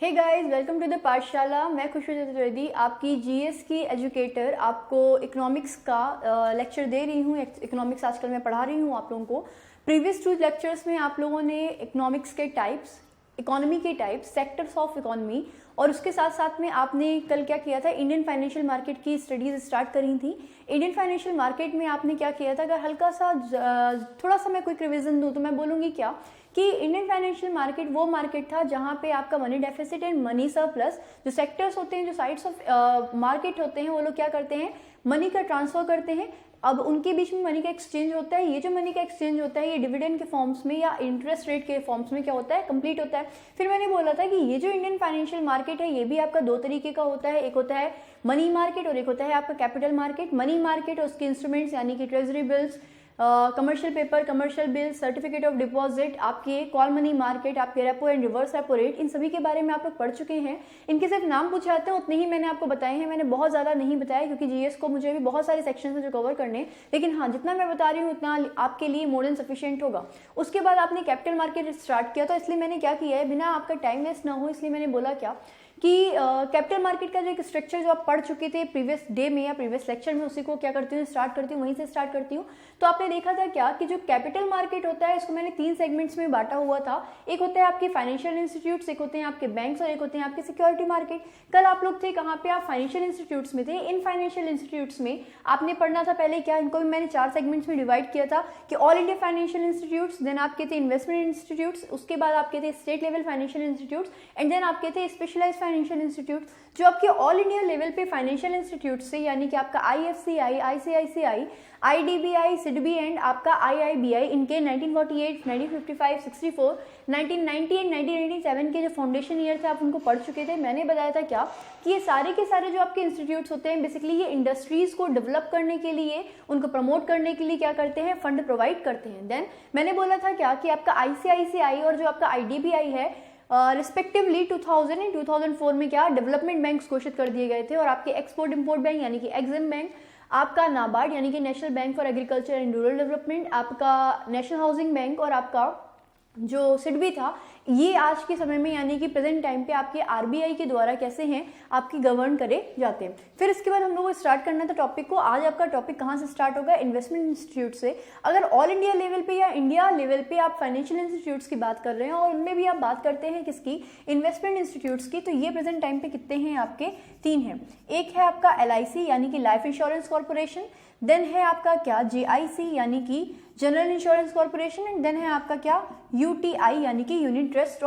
Hey guys, welcome to the Pathshala. मैं खुशबू चतुर्वेदी, आपकी GS की एजुकेटर, आपको इकोनॉमिक्स का लेक्चर दे रही हूँ। इकोनॉमिक्स आजकल मैं पढ़ा रही हूँ आप लोगों को। प्रीवियस 2 लेक्चर्स में आप लोगों ने इकोनॉमिक्स के टाइप्स, इकोनॉमी के टाइप्स, सेक्टर्स ऑफ इकोनॉमी, और उसके साथ साथ में आपने कल क्या किया था, इंडियन फाइनेंशियल मार्केट की स्टडीज स्टार्ट करी थी। इंडियन फाइनेंशियल मार्केट में आपने क्या किया था, अगर हल्का सा थोड़ा सा मैं क्विक रिवीजन दूँ तो मैं बोलूँगी क्या कि इंडियन फाइनेंशियल मार्केट वो मार्केट था जहाँ पे आपका money deficit and money surplus, जो सेक्टर्स होते हैं, जो साइड्स ऑफ मार्केट होते हैं, वो लोग क्या करते हैं, मनी का ट्रांसफर करते हैं। अब उनके बीच में मनी का एक्सचेंज होता है। ये जो मनी का एक्सचेंज होता है, ये डिविडेंड के फॉर्म्स में या इंटरेस्ट रेट के फॉर्म्स में क्या होता है, कंप्लीट होता है। फिर मैंने बोला था कि ये जो इंडियन फाइनेंशियल मार्केट है, ये भी आपका 2 तरीके का होता है। एक होता है मनी मार्केट और एक होता है आपका कैपिटल मार्केट। मनी मार्केट और उसके इंस्ट्रूमेंट्स यानी कि treasury bills, commercial paper, commercial bill, certificate of deposit, आपके कॉल मनी मार्केट, आपके repo and reverse repo rate, इन सभी के बारे में आप लोग पढ़ चुके हैं। इनके सिर्फ नाम पूछे आते हैं, उतने ही मैंने आपको बताए हैं। मैंने बहुत ज़्यादा नहीं बताया क्योंकि जीएस को मुझे भी बहुत सारे सेक्शन है जो कवर करने हैं, लेकिन हाँ, जितना मैं बता रही हूँ उतना आपके लिए मोर देन सफिशिएंट होगा। उसके बाद आपने कैपिटल मार्केट स्टार्ट किया, तो इसलिए मैंने क्या किया है, बिना आपका टाइम वेस्ट ना हो इसलिए मैंने बोला क्या कि कैपिटल मार्केट का जो एक स्ट्रक्चर जो आप पढ़ चुके थे प्रीवियस डे में या प्रीवियस लेक्चर में, उसी को क्या करती हूँ, स्टार्ट करती हूँ, वहीं से स्टार्ट करती हूँ। तो आपने देखा था क्या कि जो कैपिटल मार्केट होता है, इसको मैंने 3 सेगमेंट्स में बांटा हुआ था। एक होता है आपके फाइनेंशियल इंस्टीट्यूट्स, एक होते हैं आपके बैंक्स और एक होते हैं आपके सिक्योरिटी मार्केट। कल आप लोग थे कहाँ पे, आप फाइनेंशियल इंस्टीट्यूट्स में थे। इन फाइनेंशियल इंस्टीट्यूट्स में आपने पढ़ना था पहले क्या, इनको भी मैंने 4 सेगमेंट्स में डिवाइड किया था कि all India financial institutes, then आपके थे इन्वेस्टमेंट इंस्टीट्यूट्स, उसके बाद आपके थे state level financial institutes, and then आपके थे स्पेशलाइज्ड फाइनेंशियल इंस्टीट्यूट। जो आपके ऑल इंडिया लेवल पे फाइनेंशियल इंस्टीट्यूट से, यानी कि आपका IFCI, ICICI, IDBI, SIDBI and आपका आईआईबीआई, इनके 1948, 1955, 64, 1990 एंड 1997 के जो फाउंडेशन ईयर थे आप उनको पढ़ चुके थे। मैंने बताया था क्या कि ये सारे के सारे जो आपके इंस्टीट्यूट्स होते हैं, बेसिकली ये इंडस्ट्रीज को डेवलप करने के लिए, उनको प्रमोट करने के लिए क्या करते हैं, फंड प्रोवाइड करते हैं। देन मैंने बोला था क्या कि आपका आईसीआईसीआई और जो आपका आईडीबीआई है, रिस्पेक्टिवली 2000 एंड 2004 में क्या डेवलपमेंट बैंक्स घोषित कर दिए गए थे। और आपके एक्सपोर्ट इंपोर्ट बैंक यानी कि एग्जिम बैंक, आपका नाबार्ड यानी कि national bank for agriculture and rural development, आपका नेशनल हाउसिंग बैंक और आपका जो सिडबी था, ये आज के समय में यानी कि प्रेजेंट टाइम पे आपके आरबीआई के द्वारा कैसे हैं, आपकी गवर्न करे जाते हैं। फिर इसके बाद हम लोग को स्टार्ट करना था टॉपिक को। आज आपका टॉपिक कहाँ से स्टार्ट होगा, इन्वेस्टमेंट इंस्टीट्यूट से। अगर ऑल इंडिया लेवल पे या इंडिया लेवल पे आप फाइनेंशियल इंस्टीट्यूट्स की बात कर रहे हैं और उनमें भी आप बात करते हैं किसकी, इन्वेस्टमेंट इंस्टीट्यूट्स की, तो ये प्रेजेंट टाइम पे कितने हैं, आपके 3 हैं। एक है आपका एलआईसी यानी कि लाइफ इंश्योरेंस कॉर्पोरेशन, देन है आपका क्या जेआईसी यानी कि general insurance corporation, and then है आपका क्या यूटीआई यानी कि यूनिट ट्रस्ट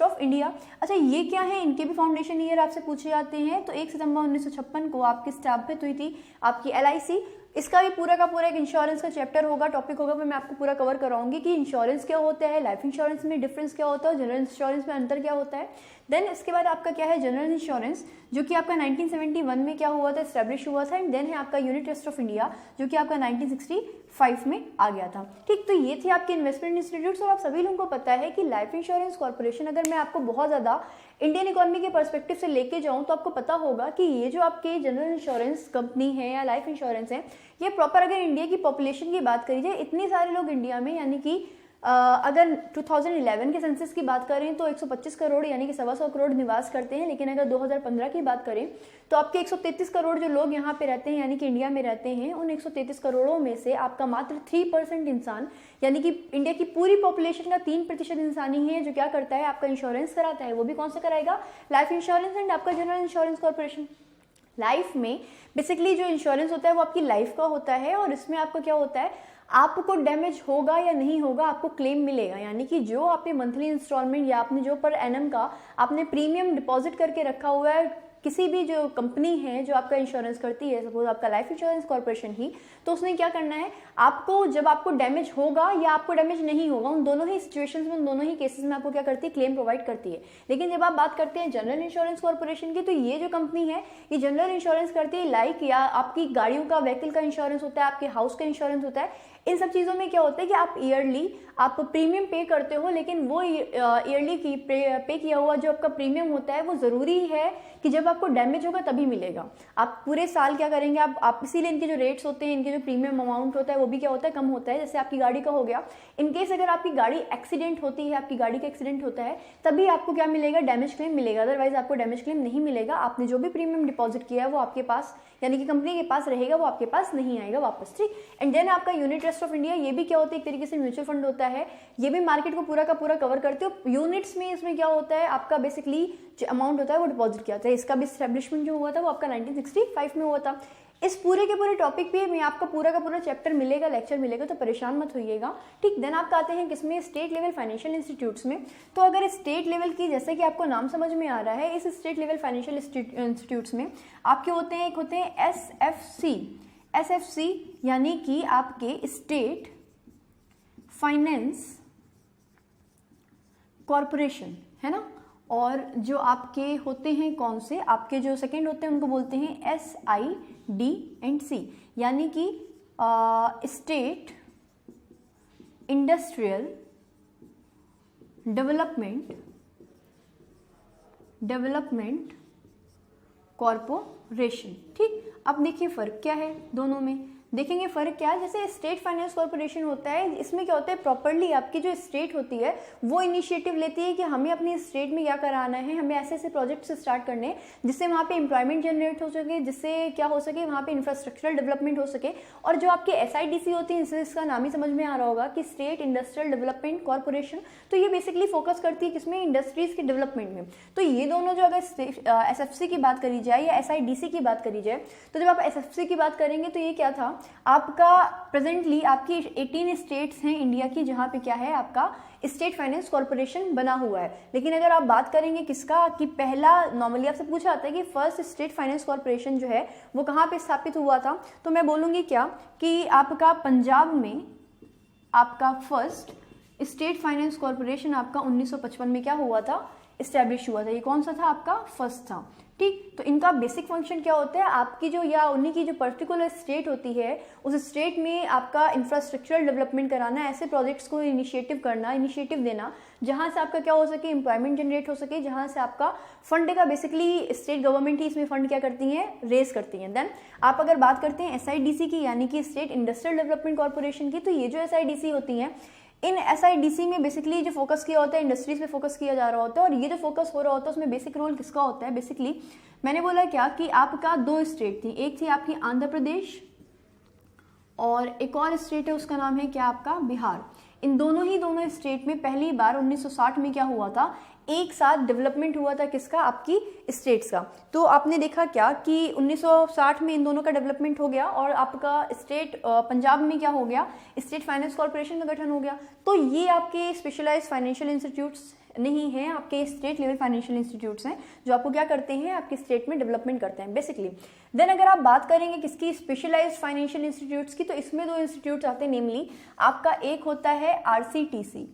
ऑफ इंडिया। अच्छा, ये क्या है, इनके भी फाउंडेशन ईयर आपसे पूछे जाते हैं। तो 1 सितंबर 1956 को आपकी स्थापित हुई थी आपकी एलआईसी। इसका भी पूरा का पूरा एक इंश्योरेंस का चैप्टर होगा, टॉपिक होगा, मैं आपको पूरा कवर कराऊंगी कि इंश्योरेंस क्या होता है, लाइफ इंश्योरेंस में डिफरेंस क्या होता है, जनरल इंश्योरेंस में अंतर क्या होता है। देन इसके बाद आपका क्या है जनरल इंश्योरेंस, जो कि आपका 1971 में क्या हुआ था, एस्टेब्लिश हुआ था। एंड देन है आपका यूनिट ट्रस्ट ऑफ इंडिया, जो कि आपका 1965 में आ गया था। ठीक, तो ये थे आपके इन्वेस्टमेंट इंस्टीट्यूट्स। और आप सभी लोगों को पता है कि लाइफ इंश्योरेंस कॉर्पोरेशन, अगर मैं आपको बहुत ज़्यादा इंडियन इकोनॉमी के पर्सपेक्टिव से लेके जाऊँ तो आपको पता होगा कि ये जो आपके जनरल इंश्योरेंस कंपनी है या लाइफ इंश्योरेंस है, ये प्रॉपर अगर इंडिया की पॉपुलेशन की बात करी जाए, इतने सारे लोग इंडिया में, यानी कि अगर 2011 के सेंसस की बात करें तो 125 करोड़ यानी कि 125 करोड़ निवास करते हैं। लेकिन अगर 2015 की बात करें तो आपके 133 करोड़ जो लोग यहाँ पे रहते हैं, यानी कि इंडिया में रहते हैं, उन 133 करोड़ों में से आपका मात्र 3% इंसान, यानी कि इंडिया की पूरी पॉपुलेशन का 3% इंसान ही है जो क्या करता है, आपका इंश्योरेंस कराता है। वो भी कौन सा कराएगा, लाइफ इंश्योरेंस एंड आपका जनरल इंश्योरेंस कॉर्पोरेशन। लाइफ में बेसिकली जो इंश्योरेंस होता है वो आपकी लाइफ का होता है, और इसमें आपका क्या होता है, आपको डैमेज होगा या नहीं होगा, आपको क्लेम मिलेगा। यानी कि जो आपने मंथली इंस्टॉलमेंट या आपने जो पर एनम का आपने प्रीमियम डिपॉजिट करके रखा हुआ है, किसी भी जो कंपनी है जो आपका इंश्योरेंस करती है, सपोज आपका लाइफ इंश्योरेंस कॉर्पोरेशन ही, तो उसने क्या करना है, आपको जब आपको डैमेज होगा या आपको डैमेज नहीं होगा, उन दोनों ही सिचुएशंस में, उन दोनों ही केसेस में आपको क्या करती है, क्लेम प्रोवाइड करती है। लेकिन जब आप बात करते हैं जनरल इंश्योरेंस कॉर्पोरेशन की, तो ये जो कंपनी है ये जनरल इंश्योरेंस करती है, लाइक या आपकी गाड़ियों का, व्हीकल का इंश्योरेंस होता है, आपके हाउस का इंश्योरेंस होता है, इन सब चीज़ों में क्या होता है कि आप ईयरली आप प्रीमियम पे करते हो, लेकिन वो ईयरली की पे किया हुआ जो आपका प्रीमियम होता है वो ज़रूरी है कि जब आपको डैमेज होगा तभी मिलेगा। आप पूरे साल क्या करेंगे, आप इसीलिए इनके जो रेट्स होते हैं, इनके जो प्रीमियम अमाउंट होता है वो भी क्या होता है, कम होता है। जैसे आपकी गाड़ी का हो गया, इनकेस अगर आपकी गाड़ी एक्सीडेंट होती है, आपकी गाड़ी का एक्सीडेंट होता है, तभी आपको क्या मिलेगा, डैमेज क्लेम मिलेगा, अदरवाइज आपको डैमेज क्लेम नहीं मिलेगा। आपने जो भी प्रीमियम डिपॉजिट किया है वो आपके पास यानी कि कंपनी के पास रहेगा, वो आपके पास नहीं आएगा वापस, ठीक। एंड देन आपका यूनिट ट्रस्ट ऑफ इंडिया, ये भी क्या होता है, एक तरीके से म्यूचुअल फंड होता है, ये भी मार्केट को पूरा का पूरा कवर करते हो। यूनिट्स में इसमें क्या होता है, आपका बेसिकली जो अमाउंट होता है वो डिपॉजिट किया जाता है। इसका भी एस्टेब्लिशमेंट जो हुआ था वो आपका 1965 में हुआ था। इस पूरे के पूरे टॉपिक पे में आपका पूरा का पूरा चैप्टर मिलेगा, लेक्चर मिलेगा, तो परेशान मत होइएगा, ठीक। देन आप आते हैं किसमें, स्टेट लेवल फाइनेंशियल इंस्टीट्यूट्स में। तो अगर स्टेट लेवल की, जैसे कि आपको नाम समझ में आ रहा है, इस स्टेट लेवल फाइनेंशियल इंस्टीट्यूट्स में आपके होते हैं, एक होते हैं SFC यानी कि आपके स्टेट फाइनेंस कॉरपोरेशन, है ना। और जो आपके होते हैं कौन से, आपके जो सेकंड होते हैं उनको बोलते हैं SID&C यानी कि स्टेट इंडस्ट्रियल डेवलपमेंट कॉरपोरेशन, ठीक। अब देखिए फर्क क्या है दोनों में, देखेंगे फ़र्क क्या है। जैसे स्टेट फाइनेंस कॉर्पोरेशन होता है, इसमें क्या होता है, प्रॉपर्ली आपकी जो स्टेट होती है वो इनिशिएटिव लेती है कि हमें अपनी स्टेट में क्या कराना है, हमें ऐसे ऐसे प्रोजेक्ट्स स्टार्ट करने हैं जिससे वहाँ पे एम्प्लॉयमेंट जनरेट हो सके, जिससे क्या हो सके, वहाँ पे इंफ्रास्ट्रक्चरल डेवलपमेंट हो सके। और जो आपके SIDC होती है, इससे इसका नाम ही समझ में आ रहा होगा कि स्टेट इंडस्ट्रियल डेवलपमेंट कॉर्पोरेशन, तो ये बेसिकली फोकस करती है किसमें, इंडस्ट्रीज के डेवलपमेंट में। तो ये दोनों जो अगर SFC की बात करी जाए या SIDC की बात करी जाए, तो जब आप SFC की बात करेंगे तो ये क्या था, आपका प्रेजेंटली आपकी 18 स्टेट्स हैं इंडिया की जहां पे क्या है, आपका स्टेट फाइनेंस कॉर्पोरेशन बना हुआ है। लेकिन अगर आप बात करेंगे किसका, कि पहला नॉर्मली आपसे पूछा जाता है कि फर्स्ट स्टेट फाइनेंस कॉर्पोरेशन जो है वो कहाँ पे स्थापित हुआ था, तो मैं बोलूँगी क्या कि आपका पंजाब में आपका फर्स्ट स्टेट फाइनेंस कॉर्पोरेशन आपका 1955 में क्या हुआ था, इस्टेब्लिश हुआ था। ये कौन सा था, आपका फर्स्ट था, ठीक। तो इनका बेसिक फंक्शन क्या होता है, आपकी जो या उन्हीं की जो पर्टिकुलर स्टेट होती है, उस स्टेट में आपका इंफ्रास्ट्रक्चरल डेवलपमेंट कराना, ऐसे प्रोजेक्ट्स को इनिशिएटिव देना जहां से आपका क्या हो सके, एम्प्लॉयमेंट जनरेट हो सके, जहां से आपका फंड का बेसिकली स्टेट गवर्नमेंट ही इसमें फंड क्या करती है, रेज करती है। देन आप अगर बात करते हैं SIDC की यानी कि स्टेट इंडस्ट्रियल डेवलपमेंट कॉर्पोरेशन की, तो ये जो SIDC होती हैं, इन SIDC में बेसिकली जो फोकस किया होता है इंडस्ट्रीज पे फोकस किया जा रहा होता है। और ये जो फोकस हो रहा होता है उसमें बेसिक रोल किसका होता है, बेसिकली मैंने बोला क्या कि आपका 2 स्टेट थी, एक थी आपकी आंध्र प्रदेश और एक और स्टेट है उसका नाम है क्या, आपका बिहार। इन दोनों स्टेट में पहली बार 1960 में क्या हुआ था, एक साथ डेवलपमेंट हुआ था किसका, आपकी स्टेट्स का। तो आपने देखा क्या कि 1960 में इन दोनों का डेवलपमेंट हो गया और आपका स्टेट पंजाब में क्या हो गया, स्टेट फाइनेंस कॉर्पोरेशन का गठन हो गया। तो ये आपके स्पेशलाइज्ड फाइनेंशियल इंस्टीट्यूट्स नहीं हैं, आपके स्टेट लेवल फाइनेंशियल इंस्टीट्यूट्स हैं जो आपको क्या करते हैं, आपके स्टेट में डेवलपमेंट करते हैं बेसिकली। देन अगर आप बात करेंगे किसकी, स्पेशलाइज्ड फाइनेंशियल इंस्टीट्यूट्स की, तो इसमें 2 इंस्टीट्यूट्स आते हैं, नेमली आपका एक होता है RCTC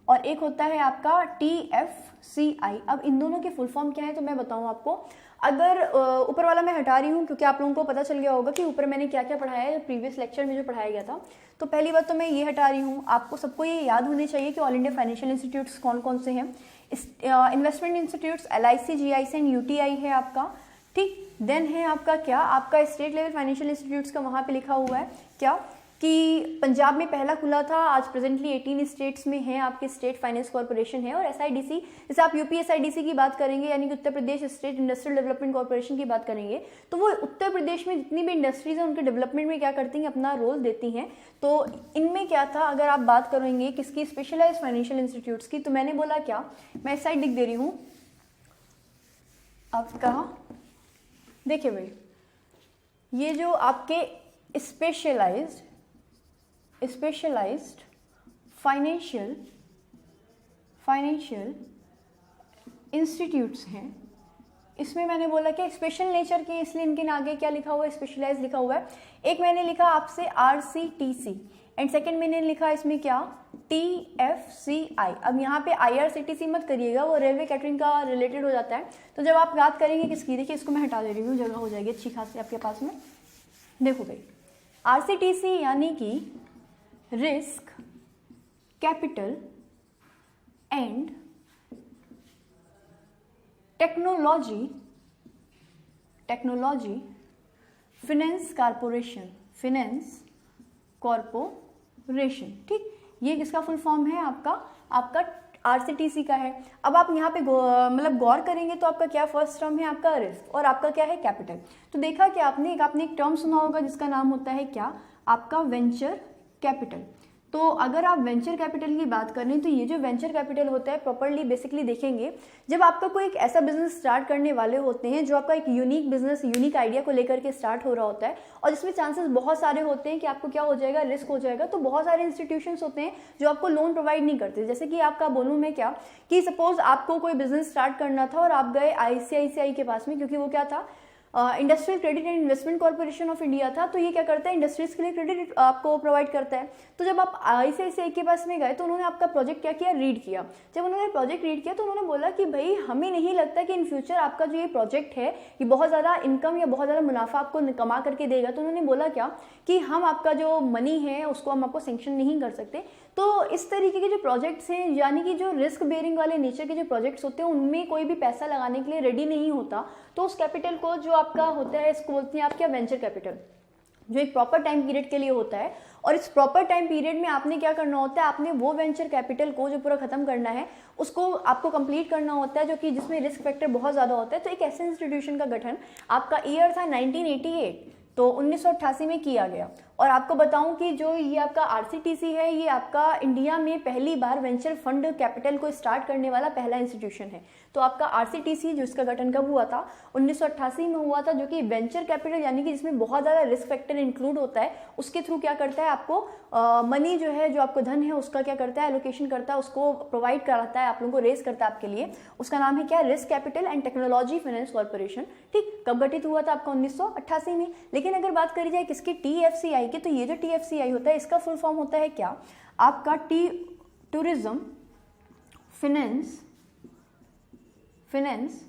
और एक होता है आपका TFCI। अब इन दोनों के फुल फॉर्म क्या है तो मैं बताऊं आपको। अगर ऊपर वाला मैं हटा रही हूँ क्योंकि आप लोगों को पता चल गया होगा कि ऊपर मैंने क्या क्या पढ़ाया है प्रीवियस लेक्चर में जो पढ़ाया गया था। तो पहली बात तो मैं ये हटा रही हूँ, आपको सबको ये याद होनी चाहिए कि ऑल इंडिया फाइनेंशियल इंस्टीट्यूट्स कौन कौन से हैं। Investment institutes LIC, GIC and UTI है आपका, ठीक। देन है आपका क्या, आपका स्टेट लेवल फाइनेंशियल इंस्टीट्यूट्स का वहाँ पे लिखा हुआ है क्या कि पंजाब में पहला खुला था, आज प्रेजेंटली 18 स्टेट्स में है आपके स्टेट फाइनेंस कॉर्पोरेशन है। और SIDC, जैसे आप UP SIDC की बात करेंगे यानी कि Uttar Pradesh state industrial development corporation की बात करेंगे, तो वो उत्तर प्रदेश में जितनी भी इंडस्ट्रीज हैं उनके डेवलपमेंट में क्या करती हैं, अपना रोल देती हैं। तो इनमें क्या था, अगर आप बात करेंगे किसकी, स्पेशलाइज्ड फाइनेंशियल इंस्टीट्यूट्स की, तो मैंने बोला क्या, मैं इस साइड लिख दे रही हूँ आपका, देखिए भाई ये जो आपके स्पेशलाइज्ड फाइनेंशियल इंस्टीट्यूट्स हैं, इसमें मैंने बोला कि स्पेशल नेचर के, इसलिए इनके आगे क्या लिखा हुआ है, स्पेशलाइज लिखा हुआ है। एक मैंने लिखा आपसे RCTC एंड सेकंड मैंने लिखा इसमें क्या, TFCI। अब यहाँ पे IRCTC मत करिएगा, वो रेलवे कैटरिंग का रिलेटेड हो जाता है। तो जब आप बात करेंगे किसकी, देखिए इसको मैं हटा दे रही हूँ, जगह हो जाएगी अच्छी खासी आपके पास में। देखो भाई आरसीटीसी यानी कि risk capital and technology finance corporation. ठीक, ये किसका फुल फॉर्म है? आपका आरसीटीसी का है। अब आप यहाँ पे मतलब गौर करेंगे तो आपका क्या फर्स्ट टर्म है? आपका रिस्क, और आपका क्या है? कैपिटल। तो देखा कि आपने एक टर्म सुना होगा जिसका नाम होता है क्या? आपका वेंचर कैपिटल। तो अगर आप वेंचर कैपिटल की बात करें तो ये जो वेंचर कैपिटल होता है प्रॉपर्ली बेसिकली देखेंगे, जब आपका कोई एक ऐसा बिजनेस स्टार्ट करने वाले होते हैं जो आपका एक यूनिक बिजनेस, यूनिक आइडिया को लेकर के स्टार्ट हो रहा होता है, और जिसमें चांसेस बहुत सारे होते हैं कि आपको क्या हो जाएगा? रिस्क हो जाएगा। तो बहुत सारे इंस्टीट्यूशंस होते हैं जो आपको लोन प्रोवाइड नहीं करते। जैसे कि आपका बोलूँ मैं क्या, कि सपोज आपको कोई बिजनेस स्टार्ट करना था और आप गए ICICI के पास में, क्योंकि वो क्या था? Industrial credit and investment corporation of India था। तो ये क्या करता है? इंडस्ट्रीज के लिए क्रेडिट आपको प्रोवाइड करता है। तो जब आप ICICI के पास में गए तो उन्होंने आपका प्रोजेक्ट क्या किया? रीड किया। जब उन्होंने प्रोजेक्ट रीड किया तो उन्होंने बोला कि भाई हमें नहीं लगता कि इन फ्यूचर आपका जो ये प्रोजेक्ट है ये बहुत ज़्यादा इनकम या बहुत ज़्यादा मुनाफा आपको कमा करके देगा। तो उन्होंने बोला क्या, कि हम आपका जो मनी है उसको हम आपको सेंक्शन नहीं कर सकते। तो इस तरीके के जो प्रोजेक्ट्स हैं, यानी कि जो रिस्क बेयरिंग वाले नेचर के जो प्रोजेक्ट्स होते हैं, उनमें कोई भी पैसा लगाने के लिए रेडी नहीं होता। तो उस कैपिटल को जो आपका होता है, इसको बोलते हैं आप क्या? वेंचर कैपिटल, जो एक प्रॉपर टाइम पीरियड के लिए होता है। और इस प्रॉपर टाइम पीरियड में आपने क्या करना होता है? आपने वो वेंचर कैपिटल को जो पूरा खत्म करना है, उसको आपको कंप्लीट करना होता है, जो कि जिसमें रिस्क फैक्टर बहुत ज़्यादा होता है। तो एक ऐसे इंस्टीट्यूशन का गठन, आपका ईयर था 1988, तो 1988 में किया गया। और आपको बताऊं कि जो ये आपका आरसीटीसी है, ये आपका इंडिया में पहली बार वेंचर फंड कैपिटल को स्टार्ट करने वाला पहला इंस्टीट्यूशन है। तो आपका आरसीटीसी जो इसका गठन कब हुआ था? 1988 में हुआ था, जो कि वेंचर कैपिटल यानी कि जिसमें बहुत ज़्यादा रिस्क फैक्टर इंक्लूड होता है, उसके थ्रू क्या करता है? आपको मनी जो है, जो आपको धन है उसका क्या करता है? एलोकेशन करता है, उसको प्रोवाइड कराता है, आप लोगों को रेस करता है आपके लिए। उसका नाम है क्या? Risk capital and technology finance corporation. ठीक, कब गठित हुआ था? आपका 1988 में। लेकिन अगर बात करी जाए किसकी? TFCI की, तो ये जो TFCI होता है इसका फुल फॉर्म होता है क्या? आपका tourism finance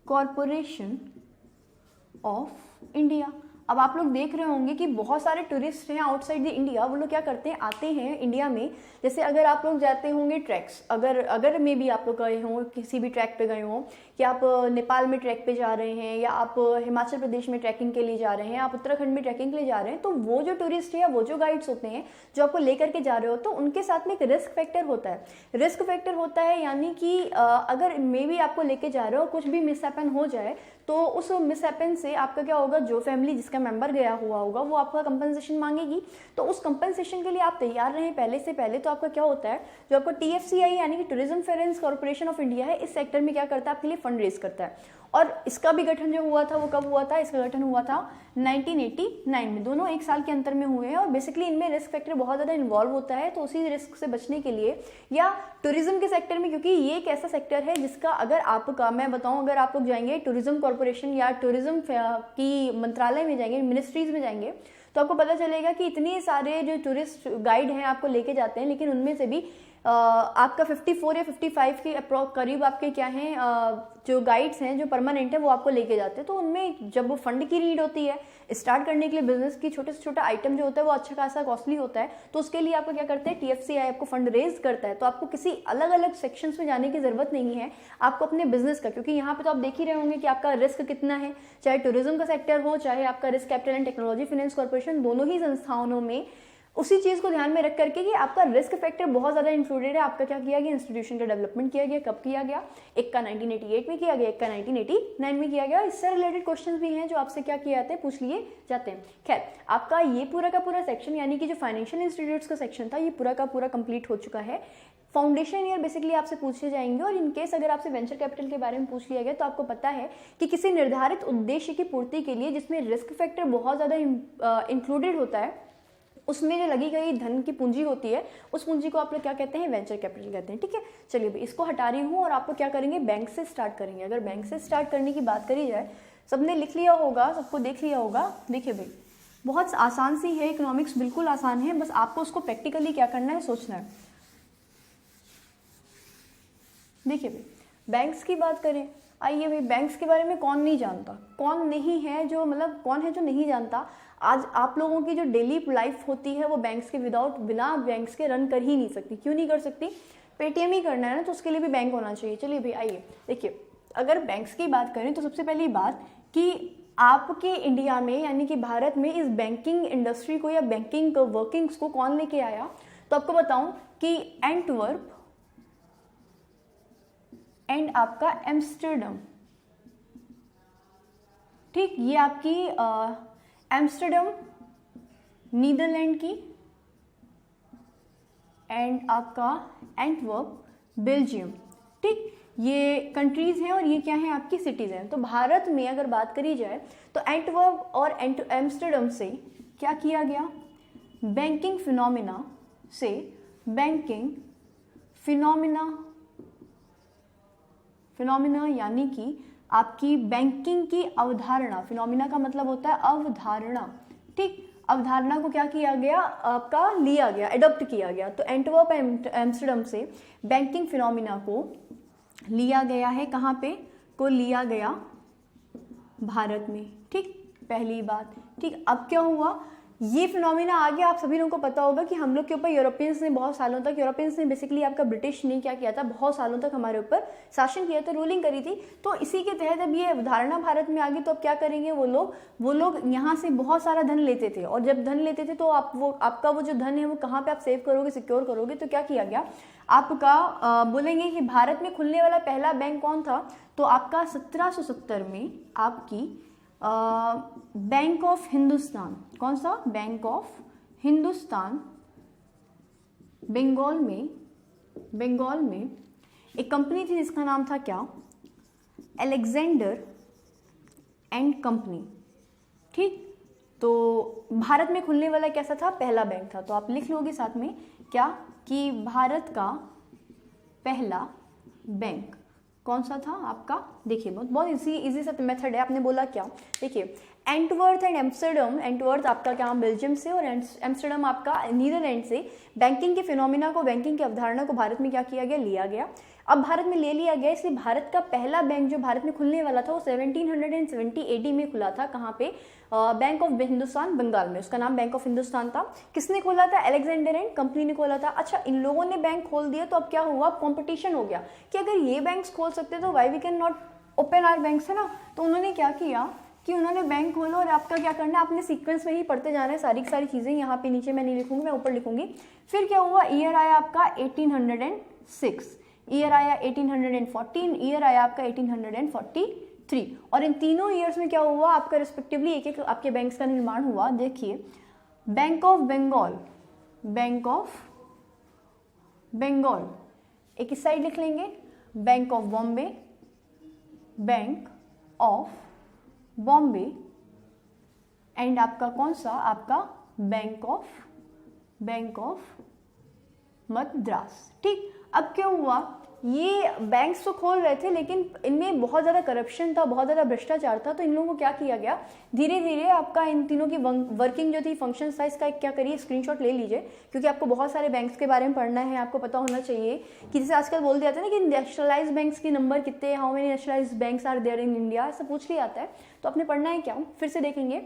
corporation of India. अब आप लोग देख रहे होंगे कि बहुत सारे टूरिस्ट हैं आउटसाइड द इंडिया, वो लोग क्या करते हैं? आते हैं इंडिया में। जैसे अगर आप लोग जाते होंगे ट्रैक्स, अगर मे भी आप लोग गए हों, किसी भी ट्रैक पे गए हों, कि आप नेपाल में ट्रैक पे जा रहे हैं, या आप हिमाचल प्रदेश में ट्रैकिंग के लिए जा रहे हैं, आप उत्तराखंड में ट्रैकिंग के लिए जा रहे हैं, तो वो जो टूरिस्ट है या वो जो गाइड्स होते हैं जो आपको लेकर के जा रहे हो, तो उनके साथ में एक रिस्क फैक्टर होता है। रिस्क फैक्टर होता है यानी कि अगर मे भी आपको लेके जा रहे हो, कुछ भी मिसहैपन हो जाए, तो उस मिसहैपन से आपका क्या होगा? जो फैमिली जिसका मेंबर गया हुआ होगा वो आपका कंपनसेशन मांगेगी। तो उस कंपनसेशन के लिए आप तैयार रहें पहले से पहले। तो आपका क्या होता है? जो आपका TFCI यानी कि tourism finance corporation of India है, इस सेक्टर में क्या करता है? आपके लिए फंड रेज करता है। और इसका भी गठन जो हुआ था वो कब हुआ था? इसका गठन हुआ था 1989 में। दोनों एक साल के अंतर में हुए हैं, और बेसिकली इनमें रिस्क फैक्टर बहुत ज़्यादा इन्वॉल्व होता है। तो उसी रिस्क से बचने के लिए, या टूरिज्म के सेक्टर में, क्योंकि ये एक ऐसा सेक्टर है जिसका अगर आपका मैं बताऊं, अगर आप लोग जाएंगे टूरिज्म कॉर्पोरेशन या टूरिज्म की मंत्रालय में जाएंगे, मिनिस्ट्रीज में जाएंगे, तो आपको पता चलेगा कि इतने सारे जो टूरिस्ट गाइड हैं आपको लेके जाते हैं, लेकिन उनमें से भी आपका 54 या 55 के करीब आपके क्या हैं जो गाइड्स हैं जो परमानेंट है वो आपको लेके जाते हैं। तो उनमें जब वो फंड की नीड होती है स्टार्ट करने के लिए, बिजनेस की छोटे से छोटा आइटम जो होता है वो अच्छा खासा कॉस्टली होता है, तो उसके लिए आपको क्या करते हैं? TFCI आपको फंड रेज करता है। तो आपको किसी अलग अलग सेक्शंस में जाने की जरूरत नहीं है, आपको अपने बिजनेस का, क्योंकि यहाँ पे तो आप देख ही रहे होंगे कि आपका रिस्क कितना है, चाहे टूरिज्म का सेक्टर हो, चाहे आपका risk capital and technology finance corporation, दोनों ही संस्थानों में उसी चीज़ को ध्यान में रख करके कि आपका रिस्क फैक्टर बहुत ज़्यादा इंक्लूडेड है। आपका क्या किया गया? इंस्टीट्यूशन का डेवलपमेंट किया गया। कब किया गया? एक का 1988 में किया गया, एक का 1989 में किया गया। इससे रिलेटेड क्वेश्चंस भी हैं जो आपसे क्या किए जाते हैं? पूछ लिए जाते हैं। खैर, आपका ये पूरा का पूरा सेक्शन यानी कि जो फाइनेंशियल इंस्टीट्यूट्स का सेक्शन था ये पूरा का पूरा कंप्लीट हो चुका है। फाउंडेशन ईयर बेसिकली आपसे पूछे जाएंगे, और इनकेस अगर आपसे वेंचर कैपिटल के बारे में पूछ लिया गया तो आपको पता है कि किसी निर्धारित उद्देश्य की पूर्ति के लिए जिसमें रिस्क फैक्टर बहुत ज़्यादा इंक्लूडेड होता है, उसमें जो लगी गई धन की पूंजी होती है उस पूंजी को आप लोग क्या कहते हैं? वेंचर कैपिटल कहते हैं। ठीक है, चलिए भाई इसको हटा रही हूँ और आपको क्या करेंगे? बैंक से स्टार्ट करेंगे। अगर बैंक से स्टार्ट करने की बात करी जाए, सबने लिख लिया होगा, सबको देख लिया होगा। देखिए भाई बहुत आसान सी है, इकोनॉमिक्स बिल्कुल आसान है, बस आपको उसको प्रैक्टिकली क्या करना है? सोचना है। देखिए भाई बैंक्स की बात करें, आइए भाई बैंक्स के बारे में कौन नहीं जानता? कौन नहीं है जो, मतलब कौन है जो नहीं जानता? आज आप लोगों की जो डेली लाइफ होती है वो बैंक्स के बिना बैंक्स के रन कर ही नहीं सकती। क्यों नहीं कर सकती? पेटीएम ही करना है ना, तो उसके लिए भी बैंक होना चाहिए। चलिए भाई आइए देखिए, अगर बैंक्स की बात करें तो सबसे पहली बात कि आपके इंडिया में यानी कि भारत में इस बैंकिंग इंडस्ट्री को या बैंकिंग वर्किंग्स को कौन लेके आया, तो आपको बताऊं कि एंटवर्प एंड आपका एम्स्टर्डम। ठीक, ये आपकी एम्स्टर्डम नीदरलैंड की एंड आपका एंटवर्प बेल्जियम। ठीक, ये कंट्रीज हैं और ये क्या है आपकी सिटीज हैं। तो भारत में अगर बात करी जाए तो एंटवर्प और एम्स्टर्डम से क्या किया गया, बैंकिंग फिनोमिना से बैंकिंग फिनोमिना यानी कि आपकी बैंकिंग की अवधारणा, फिनोमिना का मतलब होता है अवधारणा। ठीक, अवधारणा को क्या किया गया, आपका लिया गया, एडॉप्ट किया गया। तो एंटवर्प एम्स्टर्डम से बैंकिंग फिनोमिना को लिया गया है, कहाँ पे को लिया गया, भारत में। ठीक, पहली बात। ठीक, अब क्या हुआ, ये फिनोमिना आगे आप सभी लोगों को पता होगा कि हम लोग के ऊपर यूरोपियंस ने बहुत सालों तक, यूरोपियंस ने बेसिकली आपका ब्रिटिश ने क्या किया था, बहुत सालों तक हमारे ऊपर शासन किया था, रूलिंग करी थी। तो इसी के तहत अब ये अवधारणा भारत में आ गई, तो अब क्या करेंगे वो लोग यहाँ से बहुत सारा धन लेते थे, और जब धन लेते थे तो आपका वो जो धन है वो कहाँ पे आप सेव करोगे, सिक्योर करोगे। तो क्या किया गया, आपका बोलेंगे कि भारत में खुलने वाला पहला बैंक कौन था, तो आपका 1770 में आपकी बैंक ऑफ हिंदुस्तान, कौन सा, बैंक ऑफ हिंदुस्तान, बंगाल में एक कंपनी थी जिसका नाम था क्या, अलेक्जेंडर एंड कंपनी। ठीक, तो भारत में खुलने वाला कैसा था, पहला बैंक था। तो आप लिख लोगे साथ में क्या, कि भारत का पहला बैंक कौन सा था आपका। देखिए बहुत इजी सा मेथड है। आपने बोला क्या, देखिए एंटवर्प एंड एम्स्टर्डम, एंटवर्प आपका क्या बेल्जियम से और एम्स्टर्डम आपका नीदरलैंड से बैंकिंग के फिनोमिना को, बैंकिंग की अवधारणा को भारत में क्या किया गया, लिया गया। अब भारत में ले लिया गया, इसलिए भारत का पहला बैंक जो भारत में खुलने वाला था वो 1770 AD में खुला था। कहाँ पे, बैंक ऑफ हिंदुस्तान, बंगाल में। उसका नाम बैंक ऑफ हिंदुस्तान था। किसने खोला था, अलेक्जेंडर एंड कंपनी ने खोला था। अच्छा, इन लोगों ने बैंक खोल दिया, तो अब क्या हुआ, कंपटीशन हो गया कि अगर ये बैंक्स खोल सकते तो why we can not open our banks, है ना। तो उन्होंने क्या किया कि उन्होंने बैंक खोला, और आपका क्या करना है, आपने सीक्वेंस में ही पढ़ते जाना है सारी की सारी चीज़ें। यहाँ पे नीचे मैं नहीं लिखूंगी, मैं ऊपर लिखूंगी। फिर क्या हुआ, ईयर आया आपका 1806, ईयर आया 1814, ईयर आया आपका 1843, और इन तीनों ईयर्स में क्या हुआ आपका रिस्पेक्टिवली एक एक आपके बैंक्स का निर्माण हुआ। देखिए, bank of Bengal, bank of Bengal एक इस साइड लिख लेंगे, bank of Bombay, bank of Bombay, and आपका कौन सा, आपका बैंक ऑफ मद्रास। ठीक, अब क्या हुआ, ये बैंक्स तो खोल रहे थे लेकिन इनमें बहुत ज़्यादा करप्शन था, बहुत ज़्यादा भ्रष्टाचार था। तो इन लोगों को क्या किया गया, धीरे धीरे आपका इन तीनों की वर्किंग जो थी, फंक्शन था, इसका क्या करिए, स्क्रीनशॉट ले लीजिए, क्योंकि आपको बहुत सारे बैंक्स के बारे में पढ़ना है। आपको पता होना चाहिए कि जैसे आजकल बोल दिया जाता है ना कि नेशनलाइज बैंक्स के नंबर कितने, how many nationalise banks are there in India, ऐसा पूछ लिया जाता है। तो आपने पढ़ना है क्या, फिर से देखेंगे।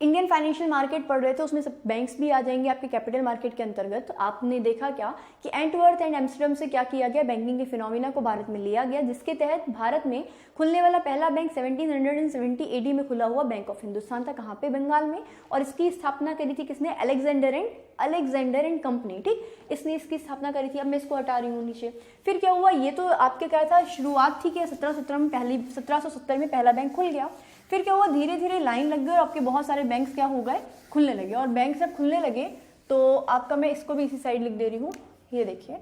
इंडियन फाइनेंशियल मार्केट पढ़ रहे थे, उसमें सब बैंक्स भी आ जाएंगे आपके कैपिटल मार्केट के अंतर्गत। तो आपने देखा क्या कि एंटवर्प एंड एम्स्टर्डम से क्या किया गया, बैंकिंग के फिनोमिना को भारत में लिया गया, जिसके तहत भारत में खुलने वाला पहला बैंक 1770 AD में खुला हुआ बैंक ऑफ हिंदुस्तान था। कहाँ पे, बंगाल में। और इसकी स्थापना करी थी किसने, अलेक्जेंडर एंड कंपनी। ठीक, इसने इसकी स्थापना करी थी। अब मैं इसको हटा रही हूँ नीचे। फिर क्या हुआ, ये तो आपके क्या था, शुरुआत थी कि 1770 में पहला बैंक खुल गया। फिर क्या हुआ, धीरे धीरे लाइन लग गई और आपके बहुत सारे बैंक्स क्या हो गए, खुलने लगे। और बैंक जब खुलने लगे तो आपका, मैं इसको भी इसी साइड लिख दे रही हूँ, ये देखिए,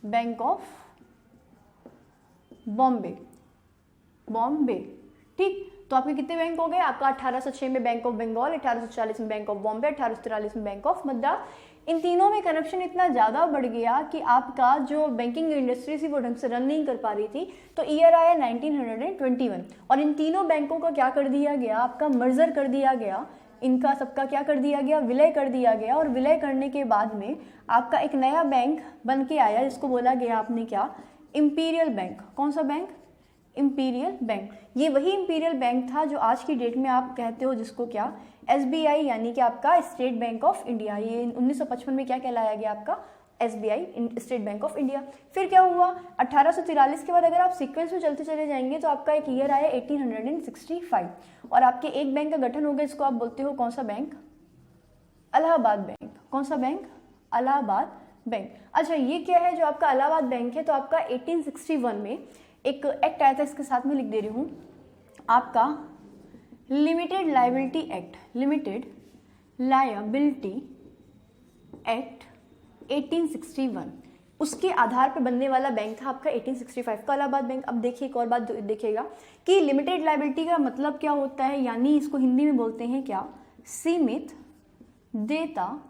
बैंक ऑफ बॉम्बे। ठीक, तो आपके कितने बैंक हो गए, आपका 1806 में बैंक ऑफ बंगाल, 1840 में बैंक ऑफ बॉम्बे, 1843 में बैंक ऑफ मद्रास। इन तीनों में करप्शन इतना ज़्यादा बढ़ गया कि आपका जो बैंकिंग इंडस्ट्री थी वो ढंग से रन नहीं कर पा रही थी। तो ईयर आया 1921, और इन तीनों बैंकों का क्या कर दिया गया, आपका मर्जर कर दिया गया, इनका सबका क्या कर दिया गया, विलय कर दिया गया। और विलय करने के बाद में आपका एक नया बैंक बन के आया, जिसको बोला गया आपने क्या, इंपीरियल बैंक। कौन सा बैंक, इंपीरियल बैंक। ये वही इंपीरियल बैंक था जो आज की डेट में आप कहते हो जिसको क्या, SBI यानी कि आपका स्टेट बैंक ऑफ इंडिया, ये 1955 में क्या कहलाया गया आपका SBI, state bank of India. फिर क्या हुआ 1843 के बाद अगर आप सीक्वेंस में चलते चले जाएंगे तो आपका एक ईयर आया 1865 और आपके एक बैंक का गठन हो गया, इसको आप बोलते हो कौन सा बैंक, इलाहाबाद बैंक। कौन सा बैंक, इलाहाबाद बैंक। अच्छा ये क्या है जो आपका इलाहाबाद बैंक है, तो आपका 1861 में एक एक्ट आया था, इसके साथ में लिख दे रही हूँ आपका limited liability act, limited liability act 1861, उसके आधार पर बनने वाला बैंक था आपका 1865 का इलाहाबाद बैंक। अब देखिए एक और बात देखिएगा कि लिमिटेड लायबिलिटी का मतलब क्या होता है, यानी इसको हिंदी में बोलते हैं क्या, सीमित देयता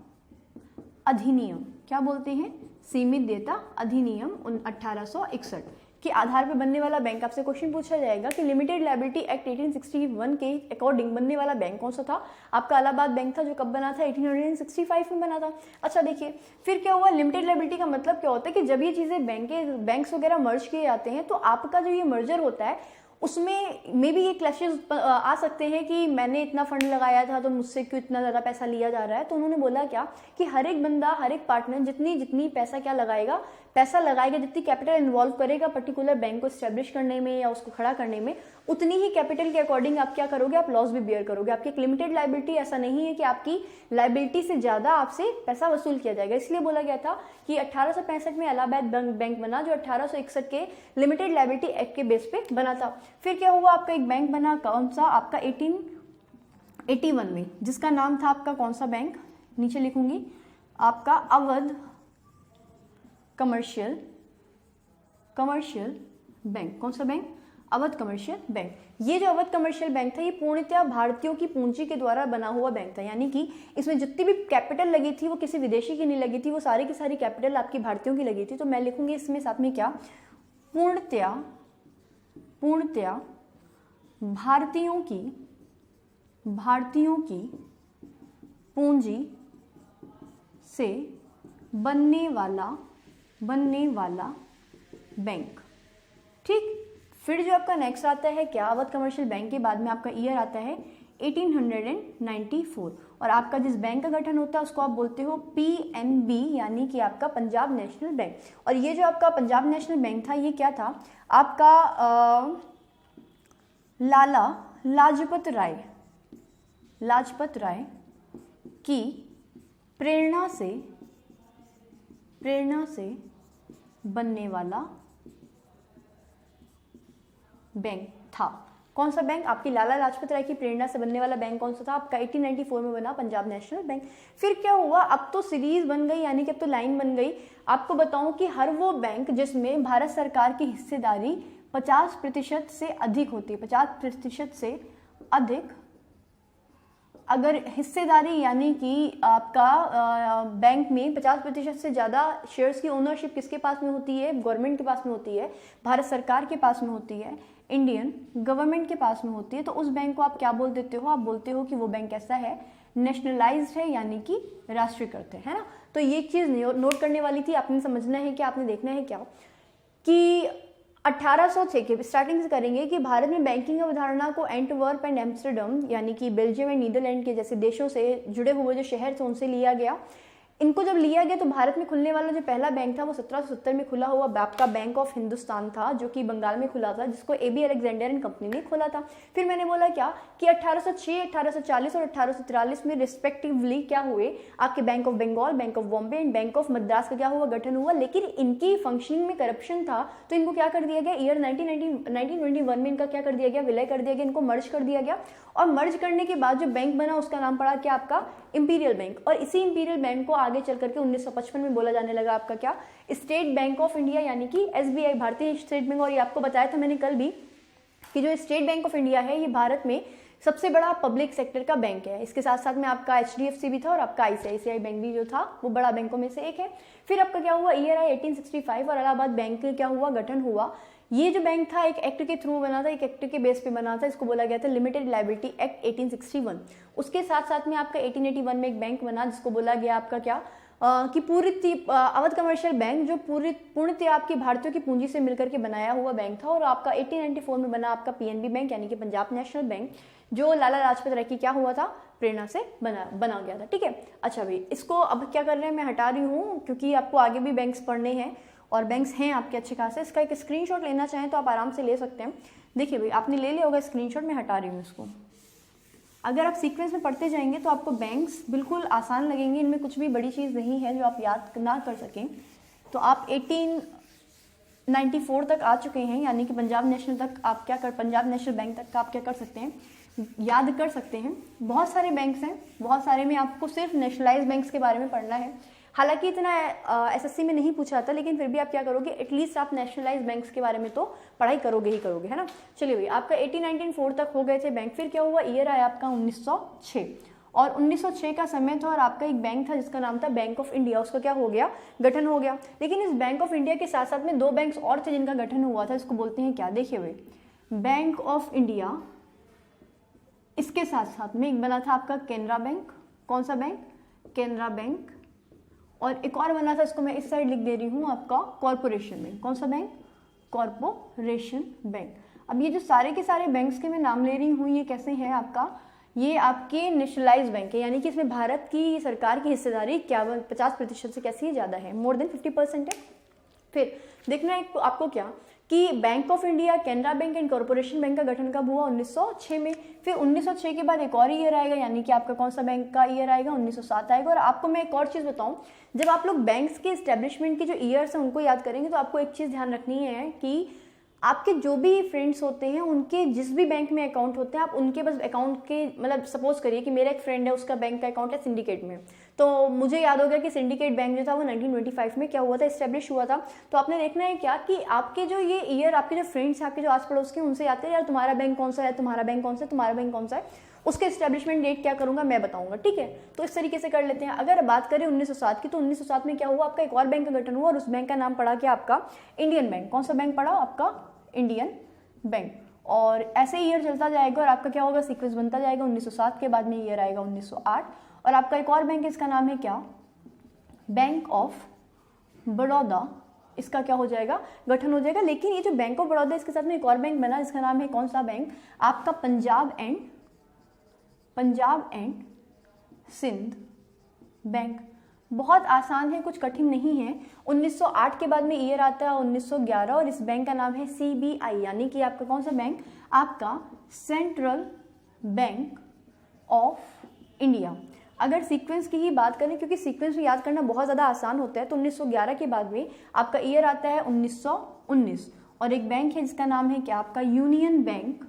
अधिनियम। क्या बोलते हैं, सीमित देयता अधिनियम 1861 के आधार पर बनने वाला बैंक। आपसे क्वेश्चन पूछा जाएगा कि लिमिटेड लायबिलिटी एक्ट 1861 के अकॉर्डिंग बनने वाला बैंक कौन सा था, आपका इलाहाबाद बैंक था, जो कब बना था 1865 में बना था। अच्छा देखिए फिर क्या हुआ, लिमिटेड लायबिलिटी का मतलब क्या होता है कि जब ये चीज़ें बैंक्स वगैरह मर्ज किए जाते हैं तो आपका जो ये मर्जर होता है उसमें मे बी ये क्लैशेस आ सकते हैं कि मैंने इतना फंड लगाया था तो मुझसे क्यों इतना ज़्यादा पैसा लिया जा रहा है। तो उन्होंने बोला क्या कि हर एक बंदा, हर एक पार्टनर जितनी पैसा क्या लगाएगा, पैसा लगाएगा, जितनी कैपिटल इन्वॉल्व करेगा पर्टिकुलर बैंक को एस्टेब्लिश करने में या उसको खड़ा करने में, उतनी ही कैपिटल के अकॉर्डिंग आप क्या करोगे, आप लॉस भी बियर करोगे। आपकी एक लिमिटेड लायबिलिटी ऐसा नहीं है कि आपकी लायबिलिटी से ज़्यादा आपसे पैसा वसूल किया जाएगा। इसलिए बोला गया था कि 1865 में इलाहाबाद बैंक बना, जो 1861 के लिमिटेड लायबिलिटी एक्ट के बेस पे बना था। फिर क्या हुआ, आपका एक बैंक बना, कौन सा, आपका 1881 में, जिसका नाम था आपका कौन सा बैंक, नीचे लिखूंगी आपका अवध कमर्शियल बैंक। कौन सा बैंक, अवध कमर्शियल बैंक। ये जो अवध कमर्शियल बैंक था ये पूर्णतः भारतीयों की पूंजी के द्वारा बना हुआ बैंक था, यानी कि इसमें जितनी भी कैपिटल लगी थी वो किसी विदेशी की नहीं लगी थी, वो सारी की सारी कैपिटल आपकी भारतीयों की लगी थी। तो मैं लिखूंगी इसमें साथ में क्या, पूर्णतः भारतीयों की पूंजी से बनने वाला बैंक। ठीक, फिर जो आपका नेक्स्ट आता है क्या, अवध कमर्शियल बैंक के बाद में आपका ईयर आता है 1894 और आपका जिस बैंक का गठन होता है उसको आप बोलते हो PNB, यानी कि आपका पंजाब नेशनल बैंक। और ये जो आपका पंजाब नेशनल बैंक था ये क्या था, आपका लाला लाजपत राय की प्रेरणा से बनने वाला बैंक था। कौन सा बैंक, आपकी लाला लाजपत राय की प्रेरणा से बनने वाला बैंक कौन सा था, आपका 1894 में बना पंजाब नेशनल बैंक। फिर क्या हुआ, अब तो सीरीज बन गई, यानी कि अब तो लाइन बन गई। आपको बताऊं कि हर वो बैंक जिसमें भारत सरकार की हिस्सेदारी 50% से अधिक होती है, 50% से अधिक अगर हिस्सेदारी, यानी कि आपका बैंक में 50% से ज़्यादा शेयर्स की ओनरशिप किसके पास में होती है, गवर्नमेंट के पास में होती है, भारत सरकार के पास में होती है, इंडियन गवर्नमेंट के पास में होती है, तो उस बैंक को आप क्या बोल देते हो, आप बोलते हो कि वो बैंक कैसा है, नेशनलाइज्ड है, यानी कि राष्ट्रीयकृत है ना। तो ये चीज़ नोट करने वाली थी, आपने समझना है कि आपने देखना है क्या कि 1806 के स्टार्टिंग से करेंगे कि भारत में बैंकिंग अवधारणा को एंटवर्प एंड एम्स्टर्डम, यानी कि बेल्जियम एंड नीदरलैंड के जैसे देशों से जुड़े हुए जो शहर थे उनसे लिया गया। इनको जब लिया गया तो भारत में खुलने वाला जो पहला बैंक था वो 1770 में खुला हुआ आपका बैंक ऑफ हिंदुस्तान था, जो कि बंगाल में खुला था, जिसको AB अलेक्जेंडर एंड कंपनी ने खोला था। फिर मैंने बोला क्या कि 1806, 1840 और 1843 में रिस्पेक्टिवली क्या हुए, आपके bank of Bengal, bank of Bombay and bank of Madras का क्या हुआ, गठन हुआ। लेकिन इनकी फंक्शनिंग में करप्शन था तो इनको क्या कर दिया गया, ईयर 1921 में इनका क्या कर दिया गया, विलय कर दिया गया, इनको मर्ज कर दिया गया। और मर्ज करने के बाद जो बैंक बना उसका नाम पड़ा क्या, आपका इंपीरियल बैंक। और इसी इंपीरियल बैंक को आगे चल करके 1955 में बोला जाने लगा आपका क्या, स्टेट बैंक ऑफ इंडिया, यानी कि SBI, भारतीय स्टेट बैंक। और ये आपको बताया था मैंने कल भी कि जो स्टेट बैंक ऑफ इंडिया है ये भारत में सबसे बड़ा पब्लिक सेक्टर का बैंक है। इसके साथ साथ में आपका HDFC भी था और आपका ICICI बैंक भी जो था वो बड़ा बैंकों में से एक है। फिर आपका क्या हुआ, ईयर है 1865 और इलाहाबाद बैंक क्या हुआ, गठन हुआ। ये जो बैंक था एक एक्ट के थ्रू बना था, एक एक्ट के बेस पे बना था, इसको बोला गया था लिमिटेड लायबिलिटी एक्ट 1861। उसके साथ साथ में आपका 1881 में एक बैंक बना जिसको बोला गया आपका क्या कि पूरी अवध कमर्शियल बैंक, जो पूर्णतः आपकी भारतीयों की पूंजी से मिलकर के बनाया हुआ बैंक था। और आपका 1894 में बना आपका PNB बैंक, यानी कि पंजाब नेशनल बैंक, जो लाला लाजपत राय की क्या हुआ था, प्रेरणा से बना गया था। ठीक है, अच्छा भाई, इसको अब क्या कर रहे हैं, मैं हटा रही हूँ क्योंकि आपको आगे भी बैंक्स पढ़ने हैं और बैंक्स हैं आपके अच्छे खासे। इसका एक स्क्रीनशॉट लेना चाहें तो आप आराम से ले सकते हैं। देखिए भाई, आपने ले लिया होगा स्क्रीनशॉट, मैं हटा रही हूँ इसको। अगर आप सीक्वेंस में पढ़ते जाएंगे तो आपको बैंक्स बिल्कुल आसान लगेंगे, इनमें कुछ भी बड़ी चीज़ नहीं है जो आप याद ना कर सकें। तो आप 1894 तक आ चुके हैं, यानी कि पंजाब नेशनल बैंक तक आप क्या कर सकते हैं, याद कर सकते हैं। बहुत सारे बैंक्स हैं, बहुत सारे में आपको सिर्फ नेशनलाइज बैंक्स के बारे में पढ़ना है। हालांकि इतना एसएससी में नहीं पूछा था, लेकिन फिर भी आप क्या करोगे, एटलीस्ट आप नेशनलाइज बैंक्स के बारे में तो पढ़ाई करोगे ही करोगे, है ना। चलिए भाई, आपका 1894 तक हो गए थे बैंक। फिर क्या हुआ, ईयर आया आपका 1906, और 1906 का समय था और आपका एक बैंक था जिसका नाम था बैंक ऑफ इंडिया, उसका क्या हो गया, गठन हो गया। लेकिन इस बैंक ऑफ इंडिया के साथ साथ में दो बैंक्स और थे जिनका गठन हुआ था, इसको बोलते हैं क्या, देखिए भाई, बैंक ऑफ इंडिया, इसके साथ साथ में एक बना था आपका केनरा बैंक। कौन सा बैंक, केनरा बैंक। और एक और बना था, इसको मैं इस साइड लिख दे रही हूँ, आपका कॉर्पोरेशन बैंक। कौन सा बैंक, कॉर्पोरेशन बैंक। अब ये जो सारे के सारे बैंक्स के मैं नाम ले रही हूँ, ये कैसे हैं आपका, ये आपके नेशनलाइज बैंक है, यानी कि इसमें भारत की सरकार की हिस्सेदारी 50% से कैसी है, ज़्यादा है, मोर देन 50% है। फिर देखना है आपको क्या कि bank of India, Canara bank and corporation bank का गठन कब हुआ, 1906 में। फिर 1906 के बाद एक और ईयर आएगा, यानी कि आपका कौन सा बैंक का ईयर आएगा, 1907 आएगा। और आपको मैं एक और चीज़ बताऊं, जब आप लोग बैंक्स के एस्टेब्लिशमेंट के जो ईयर्स हैं उनको याद करेंगे तो आपको एक चीज़ ध्यान रखनी है कि आपके जो भी फ्रेंड्स होते हैं उनके जिस भी बैंक में अकाउंट होते हैं, आप उनके बस अकाउंट के, मतलब सपोज करिए कि मेरा एक फ्रेंड है, उसका बैंक का अकाउंट है सिंडिकेट में, तो मुझे याद हो गया कि सिंडिकेट बैंक जो था वो 1925 में क्या हुआ था, इस्टेब्लिश हुआ था। तो आपने देखना है क्या कि आपके जो ये ईयर, आपके जो फ्रेंड्स हैं, आपके जो आस पड़ोस के, उनसे आते हैं यार तुम्हारा बैंक कौन सा है, तुम्हारा बैंक कौन सा है, तुम्हारा बैंक कौन सा है, उसके एस्टेब्लिशमेंट डेट क्या करूंगा मैं बताऊंगा। ठीक है, तो इस तरीके से कर लेते हैं। अगर बात करें 1907 की, तो 1907 में क्या हुआ, आपका एक और बैंक का गठन हुआ और उस बैंक का नाम पड़ा क्या, आपका इंडियन बैंक। कौन सा बैंक पड़ा, आपका इंडियन बैंक। और ऐसे ईयर चलता जाएगा और आपका क्या होगा, सीक्वेंस बनता जाएगा। 1907 के बाद में ईयर आएगा 1908, और आपका एक और बैंक है, इसका नाम है क्या, बैंक ऑफ बड़ौदा। इसका क्या हो जाएगा, गठन हो जाएगा। लेकिन ये जो बैंक ऑफ बड़ौदा, इसके साथ में एक और बैंक बना जिसका नाम है कौन सा बैंक, आपका पंजाब एंड सिंध बैंक। बहुत आसान है, कुछ कठिन नहीं है। 1908 के बाद में ईयर आता है 1911 और इस बैंक का नाम है CBI, यानी कि आपका कौन सा बैंक, आपका सेंट्रल बैंक ऑफ इंडिया। अगर सीक्वेंस की ही बात करें, क्योंकि सीक्वेंस में याद करना बहुत ज़्यादा आसान होता है, तो 1911 के बाद में आपका ईयर आता है 1919 और एक बैंक है जिसका नाम है क्या, आपका यूनियन बैंक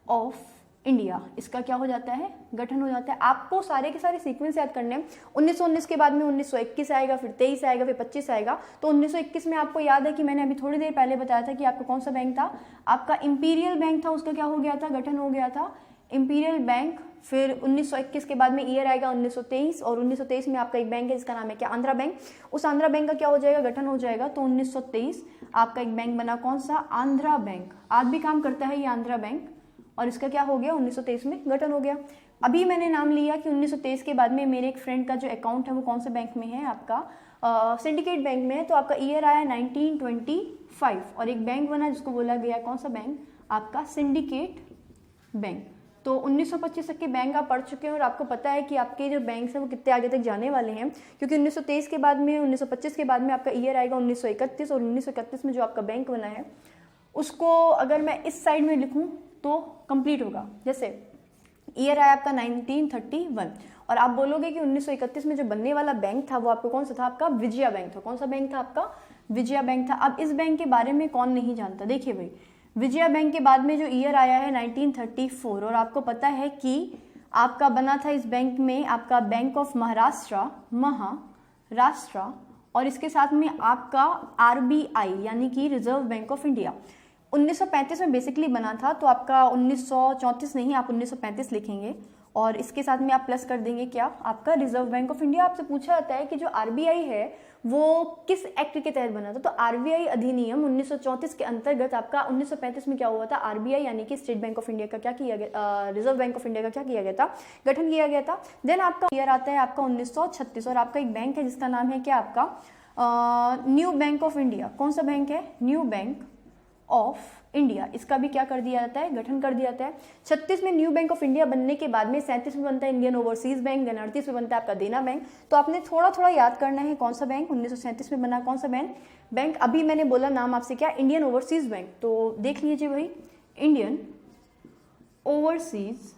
ऑफ इंडिया। इसका क्या हो जाता है, गठन हो जाता है। आपको सारे के सारे सीक्वेंस याद करने हैं। 1919 के बाद में 1921 आएगा, फिर 23 आएगा, फिर 25 आएगा। तो 1921 में आपको याद है कि मैंने अभी थोड़ी देर पहले बताया था कि आपका कौन सा बैंक था, आपका इंपीरियल बैंक था, उसका क्या हो गया था, गठन हो गया था, इंपीरियल बैंक। फिर 1921 के बाद में ईयर आएगा 1923 और 1923 में आपका एक बैंक है जिसका नाम है क्या, आंध्रा बैंक। उस आंध्रा बैंक का क्या हो जाएगा, गठन हो जाएगा। तो 1923 आपका एक बैंक बना, कौन सा, आंध्रा बैंक। आज भी काम करता है ये आंध्रा बैंक और इसका क्या हो गया, 1923 में गठन हो गया। अभी मैंने नाम लिया कि 1923 के बाद में मेरे एक फ्रेंड का जो अकाउंट है वो कौन से बैंक में है, आपका सिंडिकेट बैंक में है। तो आपका ईयर आया 1925 और एक बैंक बना जिसको बोला गया कौन सा बैंक, आपका सिंडिकेट बैंक। तो 1925 तक के बैंक आप पढ़ चुके हैं और आपको पता है कि आपके जो बैंक हैं वो कितने आगे तक जाने वाले हैं, क्योंकि 1923 के बाद में 1925 के बाद में आपका ईयर आएगा 1931 और 1931 में जो आपका बैंक बना है उसको अगर मैं इस साइड में लिखूं तो कंप्लीट होगा। जैसे ईयर आया आपका 1931 और आप बोलोगे कि 1931 में जो बनने वाला बैंक था वो आपको कौन सा था, आपका विजया बैंक था। कौन सा बैंक था, आपका विजया बैंक था। अब इस बैंक के बारे में कौन नहीं जानता, देखिए भाई, विजया बैंक के बाद में जो ईयर आया है 1934 और आपको पता है कि आपका बना था इस बैंक में आपका बैंक ऑफ महाराष्ट्र और इसके साथ में आपका RBI यानी कि रिजर्व बैंक ऑफ इंडिया। 1935 में बेसिकली बना था, तो आपका 1934 नहीं, आप 1935 लिखेंगे और इसके साथ में आप प्लस कर देंगे क्या, आपका रिजर्व बैंक ऑफ इंडिया। आपसे पूछा जाता है कि जो RBI है वो किस एक्ट के तहत बना था, तो RBI अधिनियम 1934 के अंतर्गत आपका 1935 में क्या हुआ था, RBI यानी कि स्टेट बैंक ऑफ इंडिया का क्या किया गया, रिजर्व बैंक ऑफ इंडिया का क्या किया गया था, गठन किया गया था। देन आपका ईयर आता है आपका 1936 और आपका एक बैंक है जिसका नाम है क्या, आपका न्यू बैंक ऑफ इंडिया। कौन सा बैंक है, न्यू बैंक ऑफ इंडिया, इसका भी क्या कर दिया जाता है, गठन कर दिया जाता है। 36 में न्यू बैंक ऑफ इंडिया बनने के बाद में 37 में बनता है इंडियन ओवरसीज बैंक, 38 में बनता है आपका देना बैंक। तो आपने थोड़ा थोड़ा याद करना है कौन सा बैंक 1937 में बना, कौन सा बैंक। अभी मैंने बोला नाम आपसे क्या, इंडियन ओवरसीज बैंक। तो देख लीजिए भाई, इंडियन ओवरसीज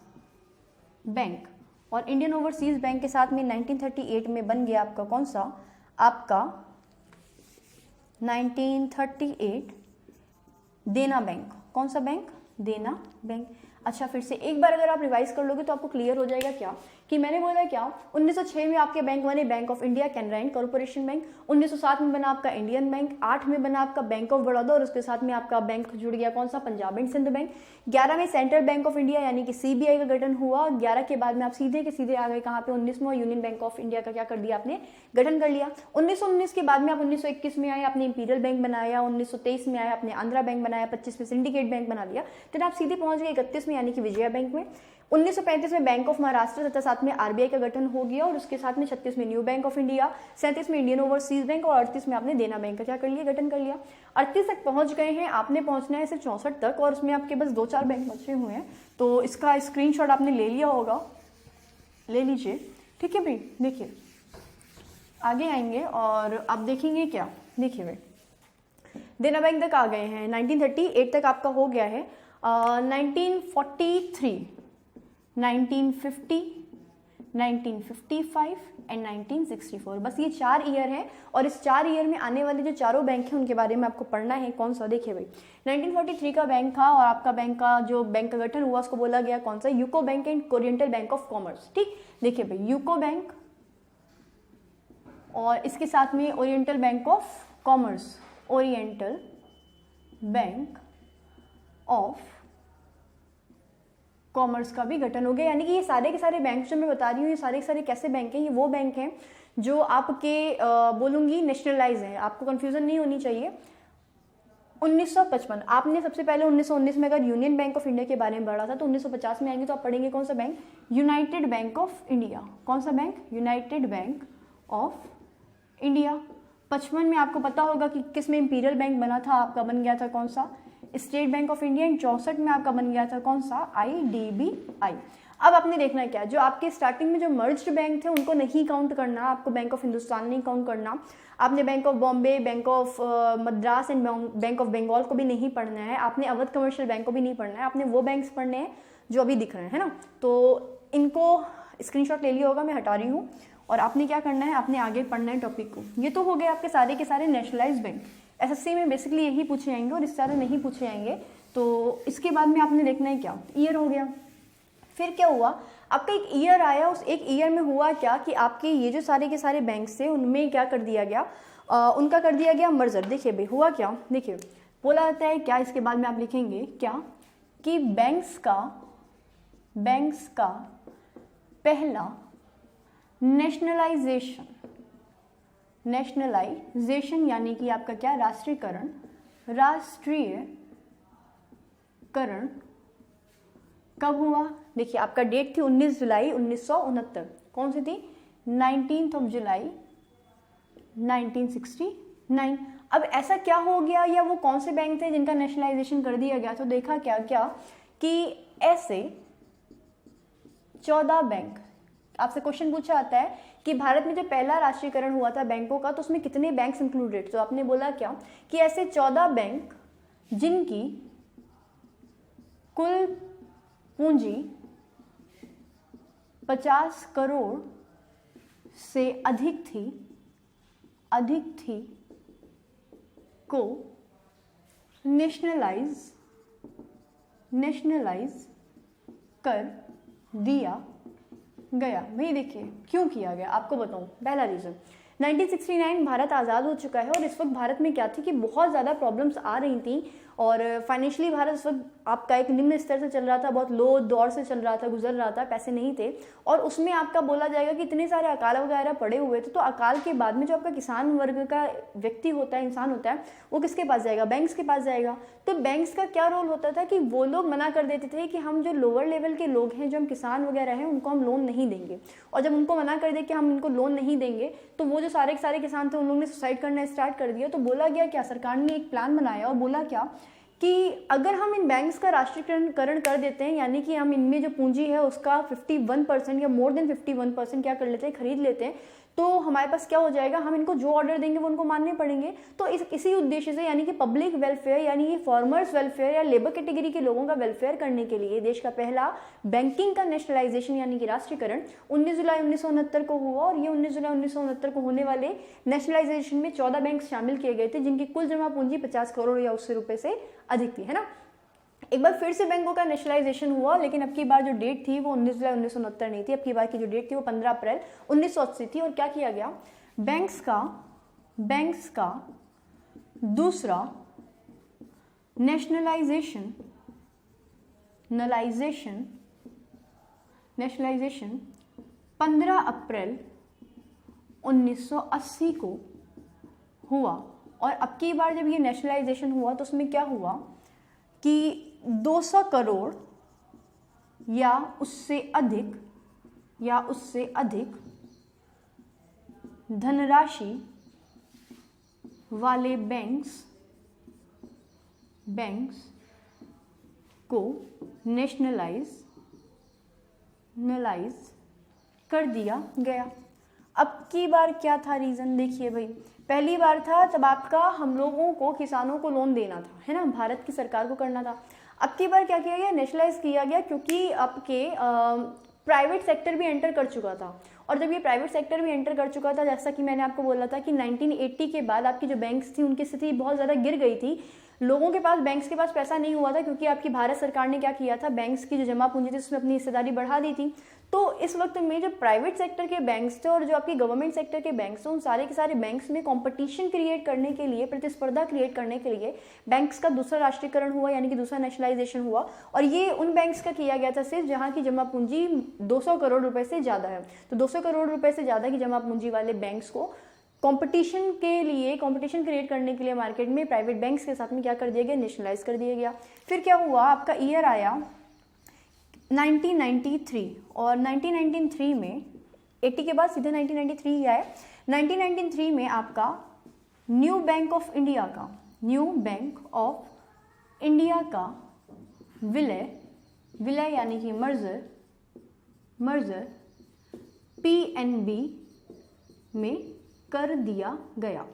बैंक। और इंडियन ओवरसीज बैंक के साथ में 1938 में बन गया आपका कौन सा, आपका 1938 देना बैंक। कौन सा बैंक, देना बैंक। अच्छा, फिर से एक बार अगर आप रिवाइज कर लोगे तो आपको क्लियर हो जाएगा क्या कि मैंने बोला क्या, 1906 में आपके बैंक बने bank of India, Canara and corporation bank. 1907 में बना आपका इंडियन बैंक। 8 में बना आपका बैंक ऑफ बड़ौदा और उसके साथ में आपका बैंक जुड़ गया कौन सा, पंजाब एंड सिंध बैंक। 11 में सेंट्रल बैंक ऑफ इंडिया यानी कि सीबीआई का गठन हुआ। 11 के बाद में आप सीधे के सीधे आ गए कहाँ पे, 19 में यूनियन बैंक ऑफ इंडिया का क्या कर दिया आपने, गठन कर लिया। 1919 के बाद में आप 1921 में आए, आपने इंपीरियल बैंक बनाया। 1923 में आए, आपने आंध्रा बैंक बनाया। 25 में सिंडिकेट बैंक बना लिया। फिर आप सीधे पहुंच गए 31 में यानी कि विजया बैंक में। 1935 में बैंक ऑफ महाराष्ट्र तथा साथ में आरबीआई का गठन हो गया और उसके साथ में 36 में न्यू बैंक ऑफ इंडिया, 37 में इंडियन ओवरसीज बैंक और 38 में आपने देना बैंक का क्या कर लिया, गठन कर लिया। 38 तक पहुंच गए हैं, आपने पहुंचना है सिर्फ 64 तक और उसमें आपके बस 2-4 बैंक बचे हुए हैं। तो इसका स्क्रीनशॉट आपने ले लिया होगा, ले लीजिए, ठीक है भाई। देखिए आगे आएंगे और आप देखेंगे क्या, देखिए भाई देना बैंक तक आ गए हैं, 1938 तक आपका हो गया है। 1943, 1950, 1955 एंड 1964, बस ये 4 ईयर हैं और इस 4 ईयर में आने वाले जो चारों बैंक हैं उनके बारे में आपको पढ़ना है। कौन सा, देखिए भाई 1943 का बैंक था और आपका बैंक का जो बैंक का गठन हुआ उसको बोला गया कौन सा, UCO bank and oriental bank of commerce. ठीक, देखिए भाई यूको बैंक और इसके साथ में oriental bank of commerce, oriental bank of commerce का भी गठन हो गया। यानी कि ये सारे के सारे बैंक जो मैं बता रही हूँ, ये सारे के सारे कैसे बैंक हैं, ये वो बैंक हैं जो आपके बोलूँगी नेशनलाइज हैं, आपको कंफ्यूजन नहीं होनी चाहिए। 1955 आपने सबसे पहले 1919 में अगर यूनियन बैंक ऑफ इंडिया के बारे में पढ़ा था तो 1950 में आएंगे तो आप पढ़ेंगे कौन सा bank, United bank of India. कौन सा bank, United bank of India. 55 में आपको पता होगा कि किस में इंपीरियल बैंक बना था, आपका बन गया था कौन सा, स्टेट बैंक ऑफ इंडिया। 64 में आपका बन गया था कौन सा, IDBI। अब आपने देखना है क्या, जो आपके स्टार्टिंग में जो मर्ज्ड बैंक थे उनको नहीं काउंट करना, आपको बैंक ऑफ हिंदुस्तान नहीं काउंट करना, आपने bank of Bombay, bank of Madras and bank of Bengal को भी नहीं पढ़ना है, आपने अवध कमर्शियल बैंक को भी नहीं पढ़ना है, आपने वो बैंक्स पढ़ने हैं जो अभी दिख रहे हैं, है ना। तो इनको स्क्रीनशॉट ले लिया होगा, मैं हटा रही हूँ। और आपने क्या करना है, आपने आगे पढ़ना है टॉपिक को। ये तो हो गए आपके सारे के सारे नेशनलाइज बैंक। SSC में बेसिकली यही पूछे जाएंगे और इससे ज़्यादा नहीं पूछे जाएंगे। तो इसके बाद में आपने देखना है क्या, ईयर हो गया। फिर क्या हुआ, आपका एक ईयर आया, उस एक ईयर में हुआ क्या कि आपके ये जो सारे के सारे बैंक्स थे उनमें क्या कर दिया गया, उनका कर दिया गया मर्जर। देखिए भाई हुआ क्या, देखिए बोला जाता है क्या, इसके बाद में आप लिखेंगे क्या कि बैंक्स का पहला नेशनलाइजेशन यानी कि आपका क्या, राष्ट्रीयकरण कब हुआ। देखिए आपका डेट थी 19 जुलाई 1969। कौन सी थी, 19 जुलाई 1969। अब ऐसा क्या हो गया, या वो कौन से बैंक थे जिनका नेशनलाइजेशन कर दिया गया, तो देखा क्या कि ऐसे 14 बैंक, आपसे क्वेश्चन पूछा जाता है कि भारत में जब पहला राष्ट्रीयकरण हुआ था बैंकों का तो उसमें कितने बैंक्स इंक्लूडेड, तो आपने बोला क्या कि ऐसे 14 बैंक जिनकी कुल पूंजी 50 करोड़ से अधिक थी को नेशनलाइज कर दिया गया। भाई देखिए क्यों किया गया, आपको बताऊं। पहला रीजन, 1969 भारत आज़ाद हो चुका है और इस वक्त भारत में क्या थी कि बहुत ज़्यादा प्रॉब्लम्स आ रही थी और फाइनेंशियली भारत इस वक्त आपका एक निम्न स्तर से चल रहा था, बहुत लो दौर से चल रहा था, गुजर रहा था, पैसे नहीं थे। और उसमें आपका बोला जाएगा कि इतने सारे अकाल वगैरह पड़े हुए थे, तो अकाल के बाद में जो आपका किसान वर्ग का व्यक्ति होता है, इंसान होता है, वो किसके पास जाएगा, बैंक्स के पास जाएगा। तो बैंक्स का क्या रोल होता था कि वो लोग मना कर देते थे कि हम जो लोअर लेवल के लोग हैं, जो हम किसान वगैरह हैं, उनको हम लोन नहीं देंगे। और जब उनको मना कर दे कि हम इनको लोन नहीं देंगे तो वो जो सारे के सारे किसान थे उन लोगों ने सुसाइड करना स्टार्ट कर दिया। तो बोला गया क्या, सरकार ने एक प्लान बनाया और बोला क्या कि अगर हम इन बैंक्स का राष्ट्रीयकरण कर देते हैं, यानी कि हम इनमें जो पूंजी है उसका 51% या मोर देन 51% क्या कर लेते हैं, खरीद लेते हैं, तो हमारे पास क्या हो जाएगा, हम इनको जो ऑर्डर देंगे वो उनको मानने पड़ेंगे। तो इसी उद्देश्य से, यानी कि पब्लिक वेलफेयर, यानी कि फार्मर्स वेलफेयर या लेबर कैटेगरी के लोगों का वेलफेयर करने के लिए देश का पहला बैंकिंग का नेशनलाइजेशन यानी कि राष्ट्रीयकरण 19 जुलाई 1969 को हुआ। और ये 19 जुलाई 1969 को होने वाले नेशनलाइजेशन में 14 बैंक शामिल किए गए थे, जिनकी कुल जमा पूंजी 50 करोड़ या उससे रुपए से अधिक थी, है ना। एक बार फिर से बैंकों का नेशनलाइजेशन हुआ, लेकिन अब की बार जो डेट थी वो 19 जुलाई 1969 नहीं थी। अब की बार की जो डेट थी वो 15 अप्रैल 1980 थी। और क्या किया गया, बैंक्स का दूसरा नेशनलाइजेशन 15 अप्रैल 1980 को हुआ। और अब की बार जब ये नेशनलाइजेशन हुआ तो उसमें क्या हुआ कि 200 करोड़ या उससे अधिक धनराशि वाले बैंक्स को नेशनलाइज कर दिया गया। अब की बार क्या था रीजन, देखिए भाई, पहली बार था तब आपका हम लोगों को, किसानों को लोन देना था, है ना, भारत की सरकार को करना था। अब की बार क्या किया गया, नेशनलाइज किया गया, क्योंकि आपके प्राइवेट सेक्टर भी एंटर कर चुका था। और जब ये प्राइवेट सेक्टर भी एंटर कर चुका था, जैसा कि मैंने आपको बोला था कि 1980 के बाद आपकी जो बैंक्स थी उनकी स्थिति बहुत ज़्यादा गिर गई थी, लोगों के पास, बैंक्स के पास पैसा नहीं हुआ था, क्योंकि आपकी भारत सरकार ने क्या किया था, बैंक्स की जो जमा पूंजी थी उसमें अपनी हिस्सेदारी बढ़ा दी थी। तो इस वक्त में जो प्राइवेट सेक्टर के बैंक्स थे और जो आपकी गवर्नमेंट सेक्टर के बैंक्स थे, उन सारे के सारे बैंक्स में कंपटीशन क्रिएट करने के लिए, प्रतिस्पर्धा क्रिएट करने के लिए बैंक्स का दूसरा राष्ट्रीयकरण हुआ, यानी कि दूसरा नेशनलाइजेशन हुआ। और ये उन बैंक्स का किया गया था सिर्फ जहां की जमा पूंजी 200 करोड़ रुपए से ज़्यादा है। तो 200 करोड़ रुपए से ज़्यादा की जमा पूंजी वाले बैंक्स को कंपटीशन के लिए, कंपटीशन क्रिएट करने के लिए मार्केट में प्राइवेट बैंक्स के साथ में क्या कर दिया गया, नेशनलाइज कर दिया गया। फिर क्या हुआ, आपका ईयर आया 1993। और 1993 में 80 के बाद सीधे 1993 ही आया। 1993 में आपका न्यू बैंक ऑफ इंडिया का विलय यानी कि मर्जर PNB में कर दिया गया,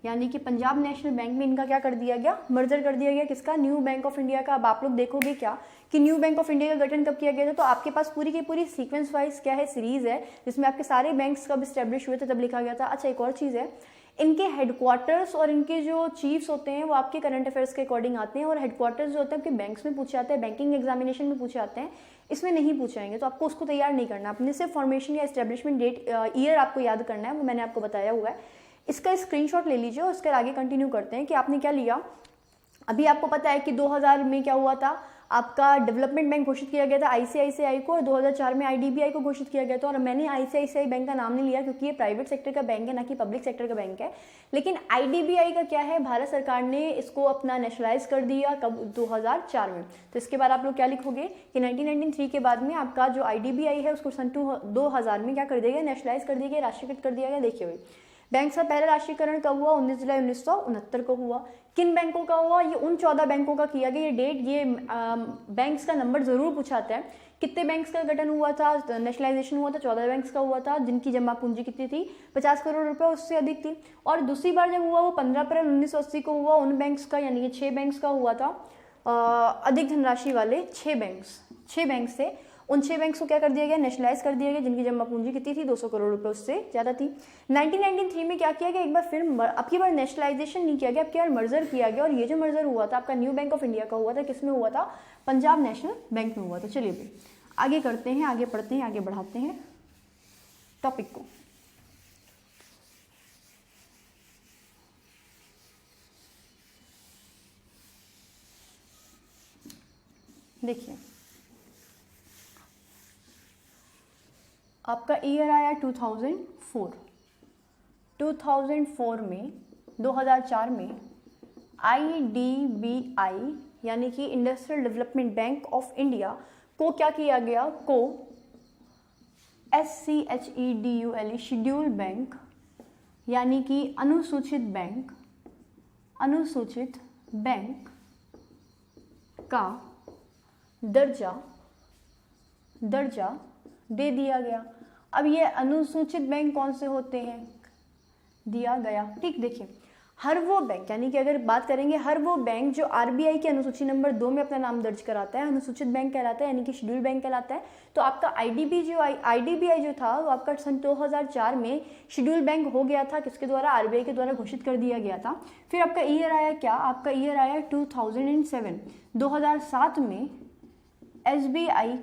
यानी कि पंजाब नेशनल बैंक में इनका क्या कर दिया गया, मर्जर कर दिया गया। किसका, न्यू बैंक ऑफ इंडिया का। अब आप लोग देखोगे क्या कि न्यू बैंक ऑफ इंडिया का गठन कब किया गया था, तो आपके पास पूरी की पूरी सीक्वेंस वाइज क्या है, सीरीज है, जिसमें आपके सारे बैंक्स कब स्टैब्लिश हुए थे तब लिखा गया था। अच्छा, एक और चीज़ है, इनके हेडक्वार्टर्स और इनके जो चीफ्स होते हैं वो आपके करंट अफेयर्स के अकॉर्डिंग आते हैं। और हेडक्वार्टर्स जो होते हैं आपके बैंक्स में पूछे जाते हैं, बैंकिंग एग्जामिनेशन में पूछे जाते हैं, इसमें नहीं पूछाएंगे, तो आपको उसको तैयार नहीं करना। अपने सिर्फ फॉर्मेशन या एस्टेब्लिशमेंट डेट, ईयर आपको याद करना है, वो मैंने आपको बताया हुआ है। इसका स्क्रीनशॉट ले लीजिए और उसके आगे कंटिन्यू करते हैं कि आपने क्या लिया। अभी आपको पता है कि 2000 में क्या हुआ था, आपका डेवलपमेंट बैंक घोषित किया गया था ICICI को, और 2004 में IDBI को घोषित किया गया था। और मैंने ICICI बैंक का नाम नहीं लिया क्योंकि ये प्राइवेट सेक्टर का बैंक है, ना कि पब्लिक सेक्टर का बैंक है। लेकिन IDBI का क्या है, भारत सरकार ने इसको अपना नेशनलाइज कर दिया कब, 2004 में। तो इसके बाद आप लोग क्या लिखोगे कि 1993 के बाद में आपका जो IDBI है उसको सन 2000 में क्या कर दिया गया, नेशनलाइज कर दिया गया, राष्ट्रीयकृत कर दिया गया। देखिए भाई, बैंक का पहला राष्ट्रीयकरण कब हुआ, 19 जुलाई 1969 को हुआ। किन बैंकों का हुआ, ये उन 14 बैंकों का किया गया। ये डेट, ये बैंक्स का नंबर जरूर पूछाता है। कितने बैंक्स का गठन हुआ था, नेशनलाइजेशन हुआ था, 14 बैंक्स का हुआ था, जिनकी जमा पूंजी कितनी थी, 50 करोड़ रुपए, उससे अधिक थी। और दूसरी बार जब हुआ वो 15 अप्रैल 1980 को हुआ, उन बैंक्स का, यानी कि 6 बैंक्स का हुआ था, अधिक धनराशि वाले 6 बैंक्स थे। उन 6 बैंक्स को क्या कर दिया गया, नेशनलाइज कर दिया गया, जिनकी जमा पूंजी कितनी थी, 200 करोड़ रुपए, उससे ज़्यादा थी। 1993 में क्या किया गया, एक बार फिर, अब की बार नेशनलाइजेशन नहीं किया गया, अब की बार मर्जर किया गया। और ये जो मर्जर हुआ था आपका न्यू बैंक ऑफ इंडिया का हुआ था, किस में हुआ था, पंजाब नेशनल बैंक में हुआ था। चलिए भाई आगे करते हैं, आगे पढ़ते हैं, आगे बढ़ाते हैं टॉपिक को। देखिए, आपका ईयर आया 2004। 2004 में, 2004 में IDBI यानी कि industrial development bank of India को क्या किया गया, को SCHEDULE शेड्यूल बैंक यानी कि अनुसूचित बैंक का दर्जा दे दिया गया। अब ये अनुसूचित बैंक कौन से होते हैं, दिया गया। ठीक, देखिए हर वो बैंक, यानी कि अगर बात करेंगे हर वो बैंक जो आरबीआई की अनुसूची नंबर 2 में अपना नाम दर्ज कराता है, अनुसूचित बैंक कहलाता है, यानी कि शेड्यूल बैंक कहलाता है। तो आपका आईडीबीआई जो था वो आपका सन 2004 में शेड्यूल बैंक हो गया था, किसके द्वारा, आरबीआई के द्वारा घोषित कर दिया गया था। फिर आपका ईयर आया क्या, आपका ईयर आया 2007। 2007 में एसबीआई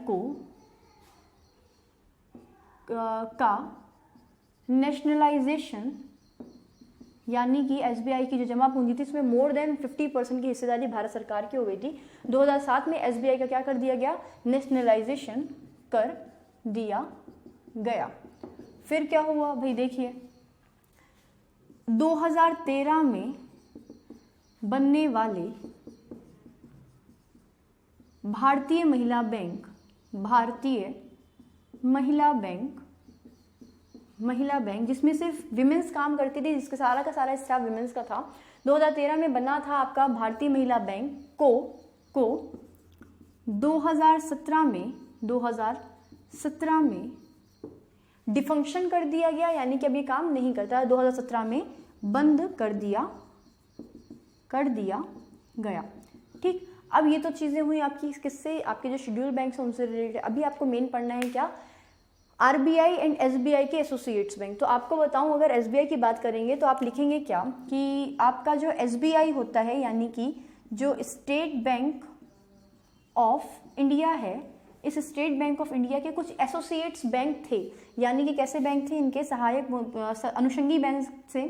का नेशनलाइजेशन, यानी कि एसबीआई की जो जमा पूंजी थी इसमें मोर देन 50% की हिस्सेदारी भारत सरकार की हो गई थी। 2007 में एसबीआई का क्या कर दिया गया, नेशनलाइजेशन कर दिया गया। फिर क्या हुआ भाई, देखिए 2013 में बनने वाले भारतीय महिला बैंक जिसमें सिर्फ विमेंस काम करती थी, जिसके सारा का सारा स्टाफ विमेंस का था, 2013 में बना था आपका भारतीय महिला बैंक को 2017 में डिफंक्शन कर दिया गया, यानी कि अब ये काम नहीं करता, 2017 में बंद कर दिया गया। ठीक, अब ये तो चीज़ें हुई आपकी किससे, आपके जो शेड्यूल बैंक हैं उनसे रिलेटेड। अभी आपको मेन पढ़ना है क्या, आरबीआई एंड एसबीआई के एसोसिएट्स बैंक। तो आपको बताऊं, अगर एसबीआई की बात करेंगे तो आप लिखेंगे क्या कि आपका जो एसबीआई होता है, यानी कि जो स्टेट बैंक ऑफ इंडिया है, इस स्टेट बैंक ऑफ इंडिया के कुछ एसोसिएट्स बैंक थे, यानी कि कैसे बैंक थे, इनके सहायक अनुषंगी बैंक से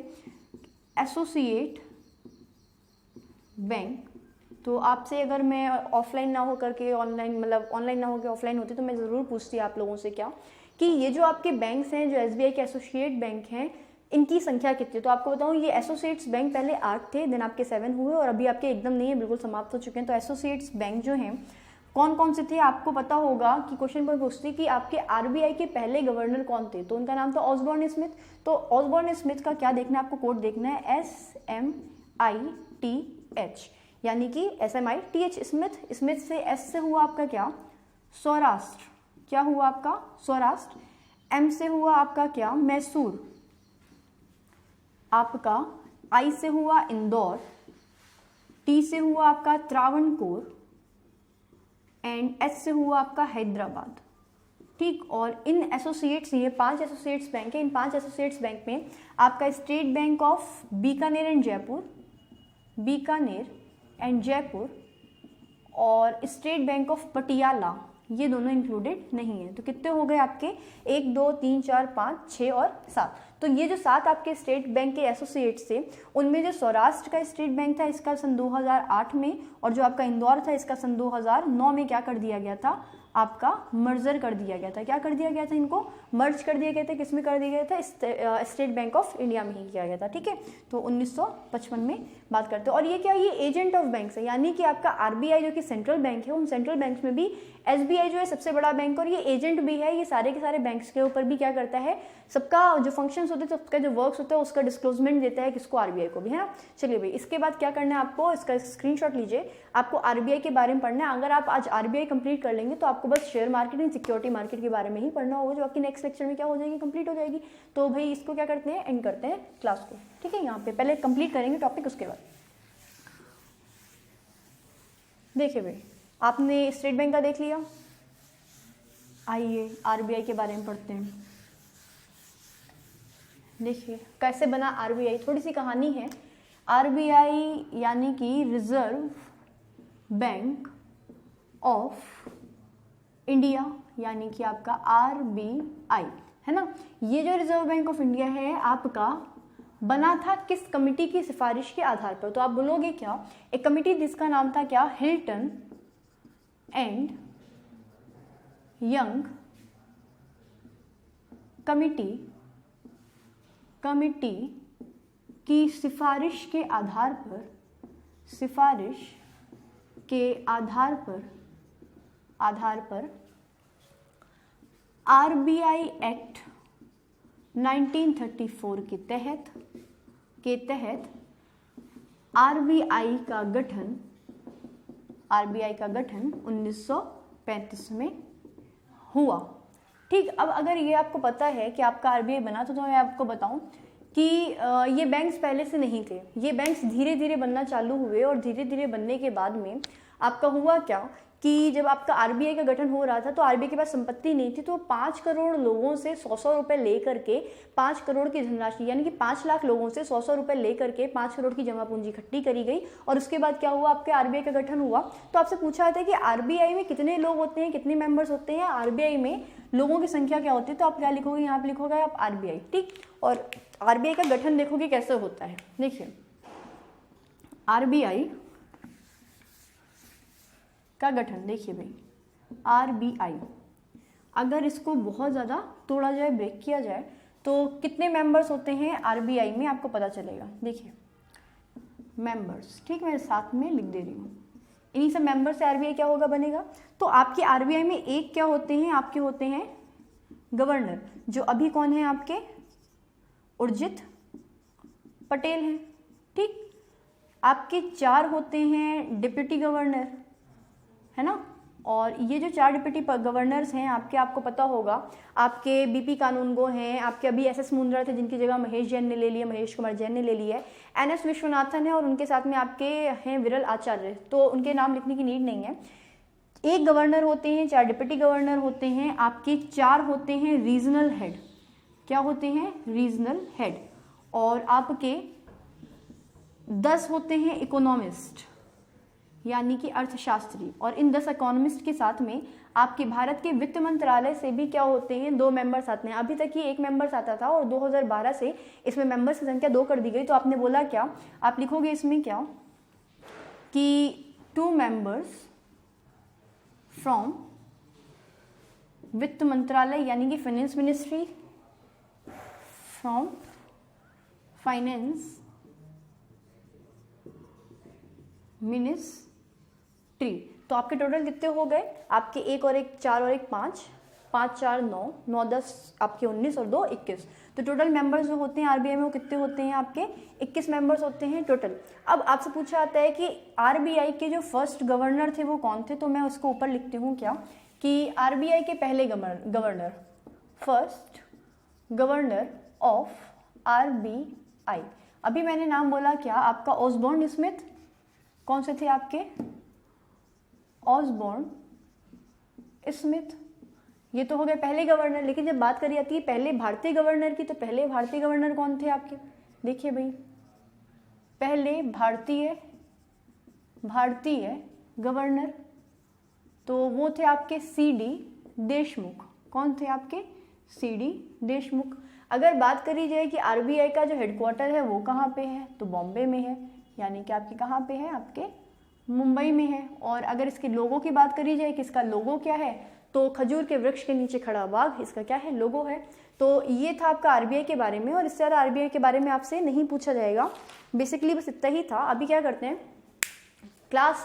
एसोसिएट बैंक। तो आपसे अगर मैं ऑफलाइन ना हो करके ऑनलाइन, मतलब ऑनलाइन ना होकर ऑफलाइन होती तो मैं ज़रूर पूछती आप लोगों से क्या कि ये जो आपके बैंक्स हैं, जो एसबीआई के एसोसिएट बैंक हैं, इनकी संख्या कितनी है। तो आपको बताऊं, ये एसोसिएट्स बैंक पहले 8 थे, देन आपके 7 हुए और अभी आपके एकदम नहीं है, बिल्कुल समाप्त हो चुके हैं। तो एसोसिएट्स बैंक जो हैं कौन कौन से थे, आपको पता होगा कि क्वेश्चन पर पूछती कि आपके आरबीआई के पहले गवर्नर कौन थे, तो उनका नाम था ऑसबॉर्न स्मिथ। तो ऑसबॉर्न स्मिथ का क्या देखना है आपको, कोड देखना है SMITH, यानी कि SMITH स्मिथ से एस से हुआ आपका क्या, सौराष्ट्र, क्या हुआ आपका, सौराष्ट्र। एम से हुआ आपका क्या, मैसूर, आपका आई से हुआ इंदौर, टी से हुआ आपका त्रावणकोर एंड एच से हुआ आपका हैदराबाद। ठीक, और इन एसोसिएट्स, ये 5 एसोसिएट्स बैंक है, इन 5 एसोसिएट्स बैंक में आपका state bank of Bikaner and Jaipur और स्टेट बैंक ऑफ पटियाला, ये दोनों इंक्लूडेड नहीं है। तो कितने हो गए आपके, 1 2 3 4 5 6 और 7। तो ये जो 7 आपके स्टेट बैंक के एसोसिएट्स थे, उनमें जो सौराष्ट्र का स्टेट बैंक था इसका सन 2008 में, और जो आपका इंदौर था इसका सन 2009 में क्या कर दिया गया था, आपका मर्जर कर दिया गया था। क्या कर दिया गया था, इनको मर्ज कर दिया गया था। किसमें कर दिया गया था, स्टेट बैंक ऑफ इंडिया में ही किया गया था। ठीक है, तो 1955 में बात करते हैं। और ये क्या, ये एजेंट ऑफ बैंक्स है, यानी कि आपका आरबीआई जो कि सेंट्रल बैंक है, उन सेंट्रल बैंक्स में भी एसबीआई जो है सबसे बड़ा बैंक और ये एजेंट भी है। ये सारे के सारे बैंक्स के ऊपर भी क्या करता है, सबका जो फंक्शंस होते हैं, सबका जो वर्क्स होता है उसका डिस्क्लोजमेंट देता है, किसको, आरबीआई को भी, है ना। चलिए भाई, इसके बाद क्या करना है आपको, इसका स्क्रीनशॉट लीजिए, आपको आरबीआई के बारे में पढ़ना है। अगर आप आज आरबीआई कंप्लीट कर लेंगे तो आपको बस share market and security market के बारे में ही पढ़ना होगा, जो आपकी नेक्स्ट लेक्चर में क्या हो जाएगी, कंप्लीट हो जाएगी। तो भाई इसको क्या करते हैं, एंड करते हैं क्लास को। ठीक है, यहाँ पे पहले कंप्लीट करेंगे टॉपिक, उसके बाद देखिए भाई, आपने स्टेट बैंक का देख लिया, आइए आरबीआई के बारे में पढ़ते हैं। देखिए कैसे बना आरबीआई, थोड़ी सी कहानी है। आरबीआई यानी कि रिजर्व बैंक ऑफ इंडिया, यानी कि आपका आरबीआई, है ना। ये जो रिजर्व बैंक ऑफ इंडिया है आपका बना था किस कमिटी की सिफारिश के आधार पर, तो आप बोलोगे क्या, एक कमिटी जिसका नाम था क्या, हिल्टन एंड यंग कमिटी की सिफारिश के आधार पर आरबीआई एक्ट 1934 के तहत आरबीआई का गठन आरबीआई का गठन 1935 में हुआ। ठीक, अब अगर ये आपको पता है कि आपका आरबीआई बना, तो मैं आपको बताऊं कि ये बैंक्स पहले से नहीं थे, ये बैंक्स धीरे धीरे बनना चालू हुए और धीरे धीरे बनने के बाद में आपका हुआ क्या कि जब आपका आरबीआई का गठन हो रहा था तो आरबीआई के पास संपत्ति नहीं थी, तो 5 करोड़ लोगों से 100 रुपए लेकर के 5 करोड़ की धनराशि यानी कि 5 लाख लोगों से 100 रुपए लेकर के 5 करोड़ की जमा पूंजी इकट्ठी करी गई। और उसके बाद क्या हुआ, आपके आरबीआई का गठन हुआ। तो आपसे पूछा जाता है कि आरबीआई में कितने लोग होते हैं, कितने मेंबर्स होते हैं, आरबीआई में लोगों की संख्या क्या होती है, तो आप क्या लिखोगे, यहाँ पे लिखोगे आप आरबीआई। ठीक, और आरबीआई का गठन देखोगे कैसे होता है। देखिए, आरबीआई का गठन देखिए भाई, आरबीआई अगर इसको बहुत ज़्यादा तोड़ा जाए, ब्रेक किया जाए, तो कितने मेंबर्स होते हैं आरबीआई में आपको पता चलेगा। देखिए मेंबर्स, ठीक, मैं साथ में लिख दे रही हूँ, इन्हीं सब मेंबर से आरबीआई क्या होगा, बनेगा। तो आपके आरबीआई में एक क्या होते हैं, आपके होते हैं गवर्नर, जो अभी कौन है आपके, उर्जित पटेल हैं। ठीक, आपके 4 होते हैं डिप्टी गवर्नर, है ना, और ये जो 4 डिप्टी गवर्नर्स हैं आपके, आपको पता होगा, आपके बीपी कानूनगो हैं, आपके अभी एसएस मुंद्रा थे जिनकी जगह महेश जैन ने ले लिया, महेश कुमार जैन ने ले लिया है, एनएस विश्वनाथन है, और उनके साथ में आपके हैं विरल आचार्य, तो उनके नाम लिखने की नीड नहीं है। एक गवर्नर होते हैं, 4 डिप्टी गवर्नर होते हैं, आपके 4 होते हैं रीजनल हेड, क्या होते हैं, रीजनल हेड, और आपके 10 होते हैं इकोनॉमिस्ट यानी कि अर्थशास्त्री, और इन 10 इकोनॉमिस्ट के साथ में आपके भारत के वित्त मंत्रालय से भी क्या होते हैं, 2 मेंबर्स आते हैं। अभी तक ये 1 मेंबर्स आता था और 2012 से इसमें मेंबर्स की संख्या 2 कर दी गई। तो आपने बोला क्या, आप लिखोगे इसमें क्या कि 2 मेंबर्स फ्रॉम वित्त मंत्रालय यानी कि finance ministry, from finance ministry. तो आपके टोटल कितने हो गए, आपके 1 और 1 4 और 1 5, 5 4 9, 9 10 आपके 19 और 2 21। तो टोटल मेंबर्स जो होते हैं आरबीआई में वो कितने होते हैं, आपके 21 मेंबर्स होते हैं टोटल। अब आपसे पूछा जाता है कि आरबीआई के जो फर्स्ट गवर्नर थे वो कौन थे, तो मैं उसको ऊपर लिखती हूँ क्या कि आरबीआई के पहले governor, first governor of RBI, अभी मैंने नाम बोला क्या आपका, ऑसबोर्न स्मिथ। कौन से थे आपके, ऑसबोर्न स्मिथ, ये तो हो गए पहले गवर्नर। लेकिन जब बात करी जाती है पहले भारतीय गवर्नर की, तो पहले भारतीय गवर्नर कौन थे आपके, देखिए भाई, पहले भारतीय गवर्नर तो वो थे आपके सीडी देशमुख। कौन थे आपके, सीडी देशमुख। अगर बात करी जाए कि आरबीआई का जो हेडक्वार्टर है वो कहाँ पे है, तो बॉम्बे में है, यानी कि आपके कहाँ पे है, आपके मुंबई में है। और अगर इसके लोगो की बात करी जाए कि इसका लोगो क्या है, तो खजूर के वृक्ष के नीचे खड़ा बाघ इसका क्या है, लोगो है। तो ये था आपका आरबीआई के बारे में, और इससे ज़्यादा आरबीआई के बारे में आपसे नहीं पूछा जाएगा, बेसिकली बस इतना ही था। अभी क्या करते हैं, क्लास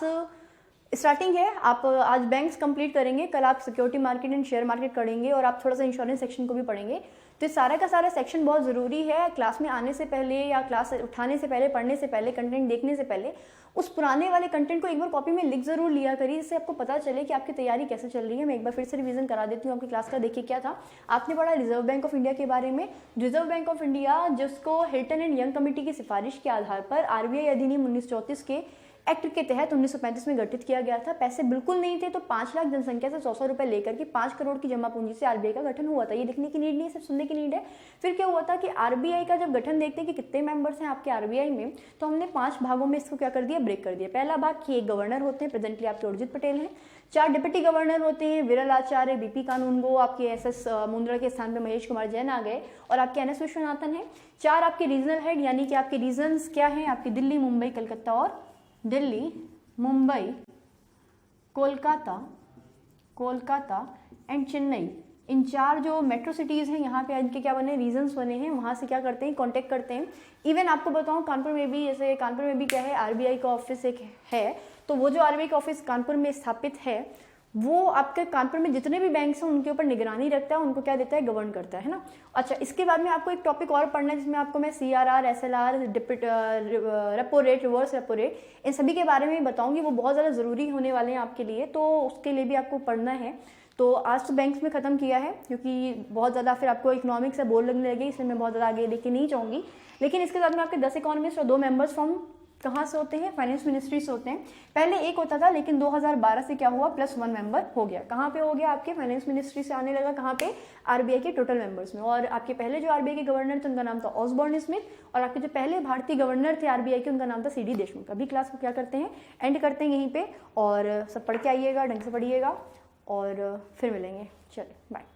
स्टार्टिंग है, आप आज बैंक्स कंप्लीट करेंगे, कल आप security market and share market करेंगे, और आप थोड़ा सा इंश्योरेंस सेक्शन को भी पढ़ेंगे। तो सारा का सारा सेक्शन बहुत ज़रूरी है। क्लास में आने से पहले या क्लास उठाने से पहले, पढ़ने से पहले, कंटेंट देखने से पहले उस पुराने वाले कंटेंट को एक बार कॉपी में लिख जरूर लिया करिए, जिससे आपको पता चले कि आपकी तैयारी कैसे चल रही है। मैं एक बार फिर से रिवीजन करा देती हूँ आपकी क्लास का। देखिए क्या था, आपने पढ़ा रिजर्व बैंक ऑफ इंडिया के बारे में। रिजर्व बैंक ऑफ इंडिया जिसको हिल्टन एंड यंग कमेटी की सिफारिश के आधार पर आरबीआई अधिनियम 1934 के एक्ट के तहत 1935 में गठित किया गया था। पैसे बिल्कुल नहीं थे, तो 5 लाख जनसंख्या से 100 रुपए लेकर के 5 करोड़ की जमा पूंजी से आरबीआई का गठन हुआ था। ये लिखने की नीड नहीं, सिर्फ सुनने की नीड है। फिर क्या हुआ था कि आरबीआई का जब गठन देखते हैं कि कितने मेंबर्स हैं आपके आरबीआई में, तो हमने 5 भागों में इसको क्या कर दिया, ब्रेक कर दिया। पहला भाग कि एक गवर्नर होते हैं, प्रेजेंटली आपके उर्जित पटेल हैं। 4 डिप्टी गवर्नर होते हैं, विरल आचार्य, बीपी कानूनगो, आपके एसएस मुंद्रा के स्थान पर महेश कुमार जैन आ गए, और आपके एनएस विश्वनाथन है। 4 आपके रीजनल हेड, यानी कि आपके रीजन्स क्या हैं, आपकी दिल्ली, मुंबई, कलकत्ता, और दिल्ली, मुंबई, कोलकाता एंड चेन्नई। इन 4 जो मेट्रो सिटीज़ हैं, यहाँ पे इनके क्या बने, रीजन्स बने हैं। वहाँ से क्या करते हैं, कांटेक्ट करते हैं। इवन आपको बताऊँ कानपुर में भी, जैसे कानपुर में भी क्या है, आरबीआई का ऑफिस एक है। तो वो जो आरबीआई का ऑफिस कानपुर में स्थापित है, वो आपके कानपुर में जितने भी बैंक्स हैं उनके ऊपर निगरानी रखता है, उनको क्या देता है, गवर्न करता है ना। अच्छा, इसके बाद में आपको एक टॉपिक और पढ़ना है जिसमें आपको मैं CRR, SLR, repo rate, reverse repo rate, इन सभी के बारे में बताऊंगी। वो बहुत ज़्यादा ज़रूरी होने वाले हैं आपके लिए, तो उसके लिए भी आपको पढ़ना है। तो आज तो बैंक्स में ख़त्म किया है क्योंकि बहुत ज़्यादा फिर आपको इकोनॉमिक्स से बोर लगने लगे, इसलिए मैं बहुत ज़्यादा आगे लेके नहीं चाहूँगी। लेकिन इसके साथ में आपके 10 इकोनॉमिस्ट और 2 मेंबर्स फ्रॉम कहाँ से होते हैं, फाइनेंस मिनिस्ट्री से होते हैं। पहले एक होता था, लेकिन 2012 से क्या हुआ, +1 मेंबर हो गया। कहाँ पे हो गया, आपके फाइनेंस मिनिस्ट्री से आने लगा, कहाँ पे, RBI के टोटल मेंबर्स में। और आपके पहले जो RBI के गवर्नर थे उनका नाम था ऑसबॉर्न स्मिथ, और आपके जो पहले भारतीय गवर्नर थे RBI के उनका नाम था CD देशमुख। अभी क्लास को क्या करते हैं, एंड करते हैं यहीं पे, और सब पढ़ के आइएगा, ढंग से पढ़िएगा, और फिर मिलेंगे। चलो बाय।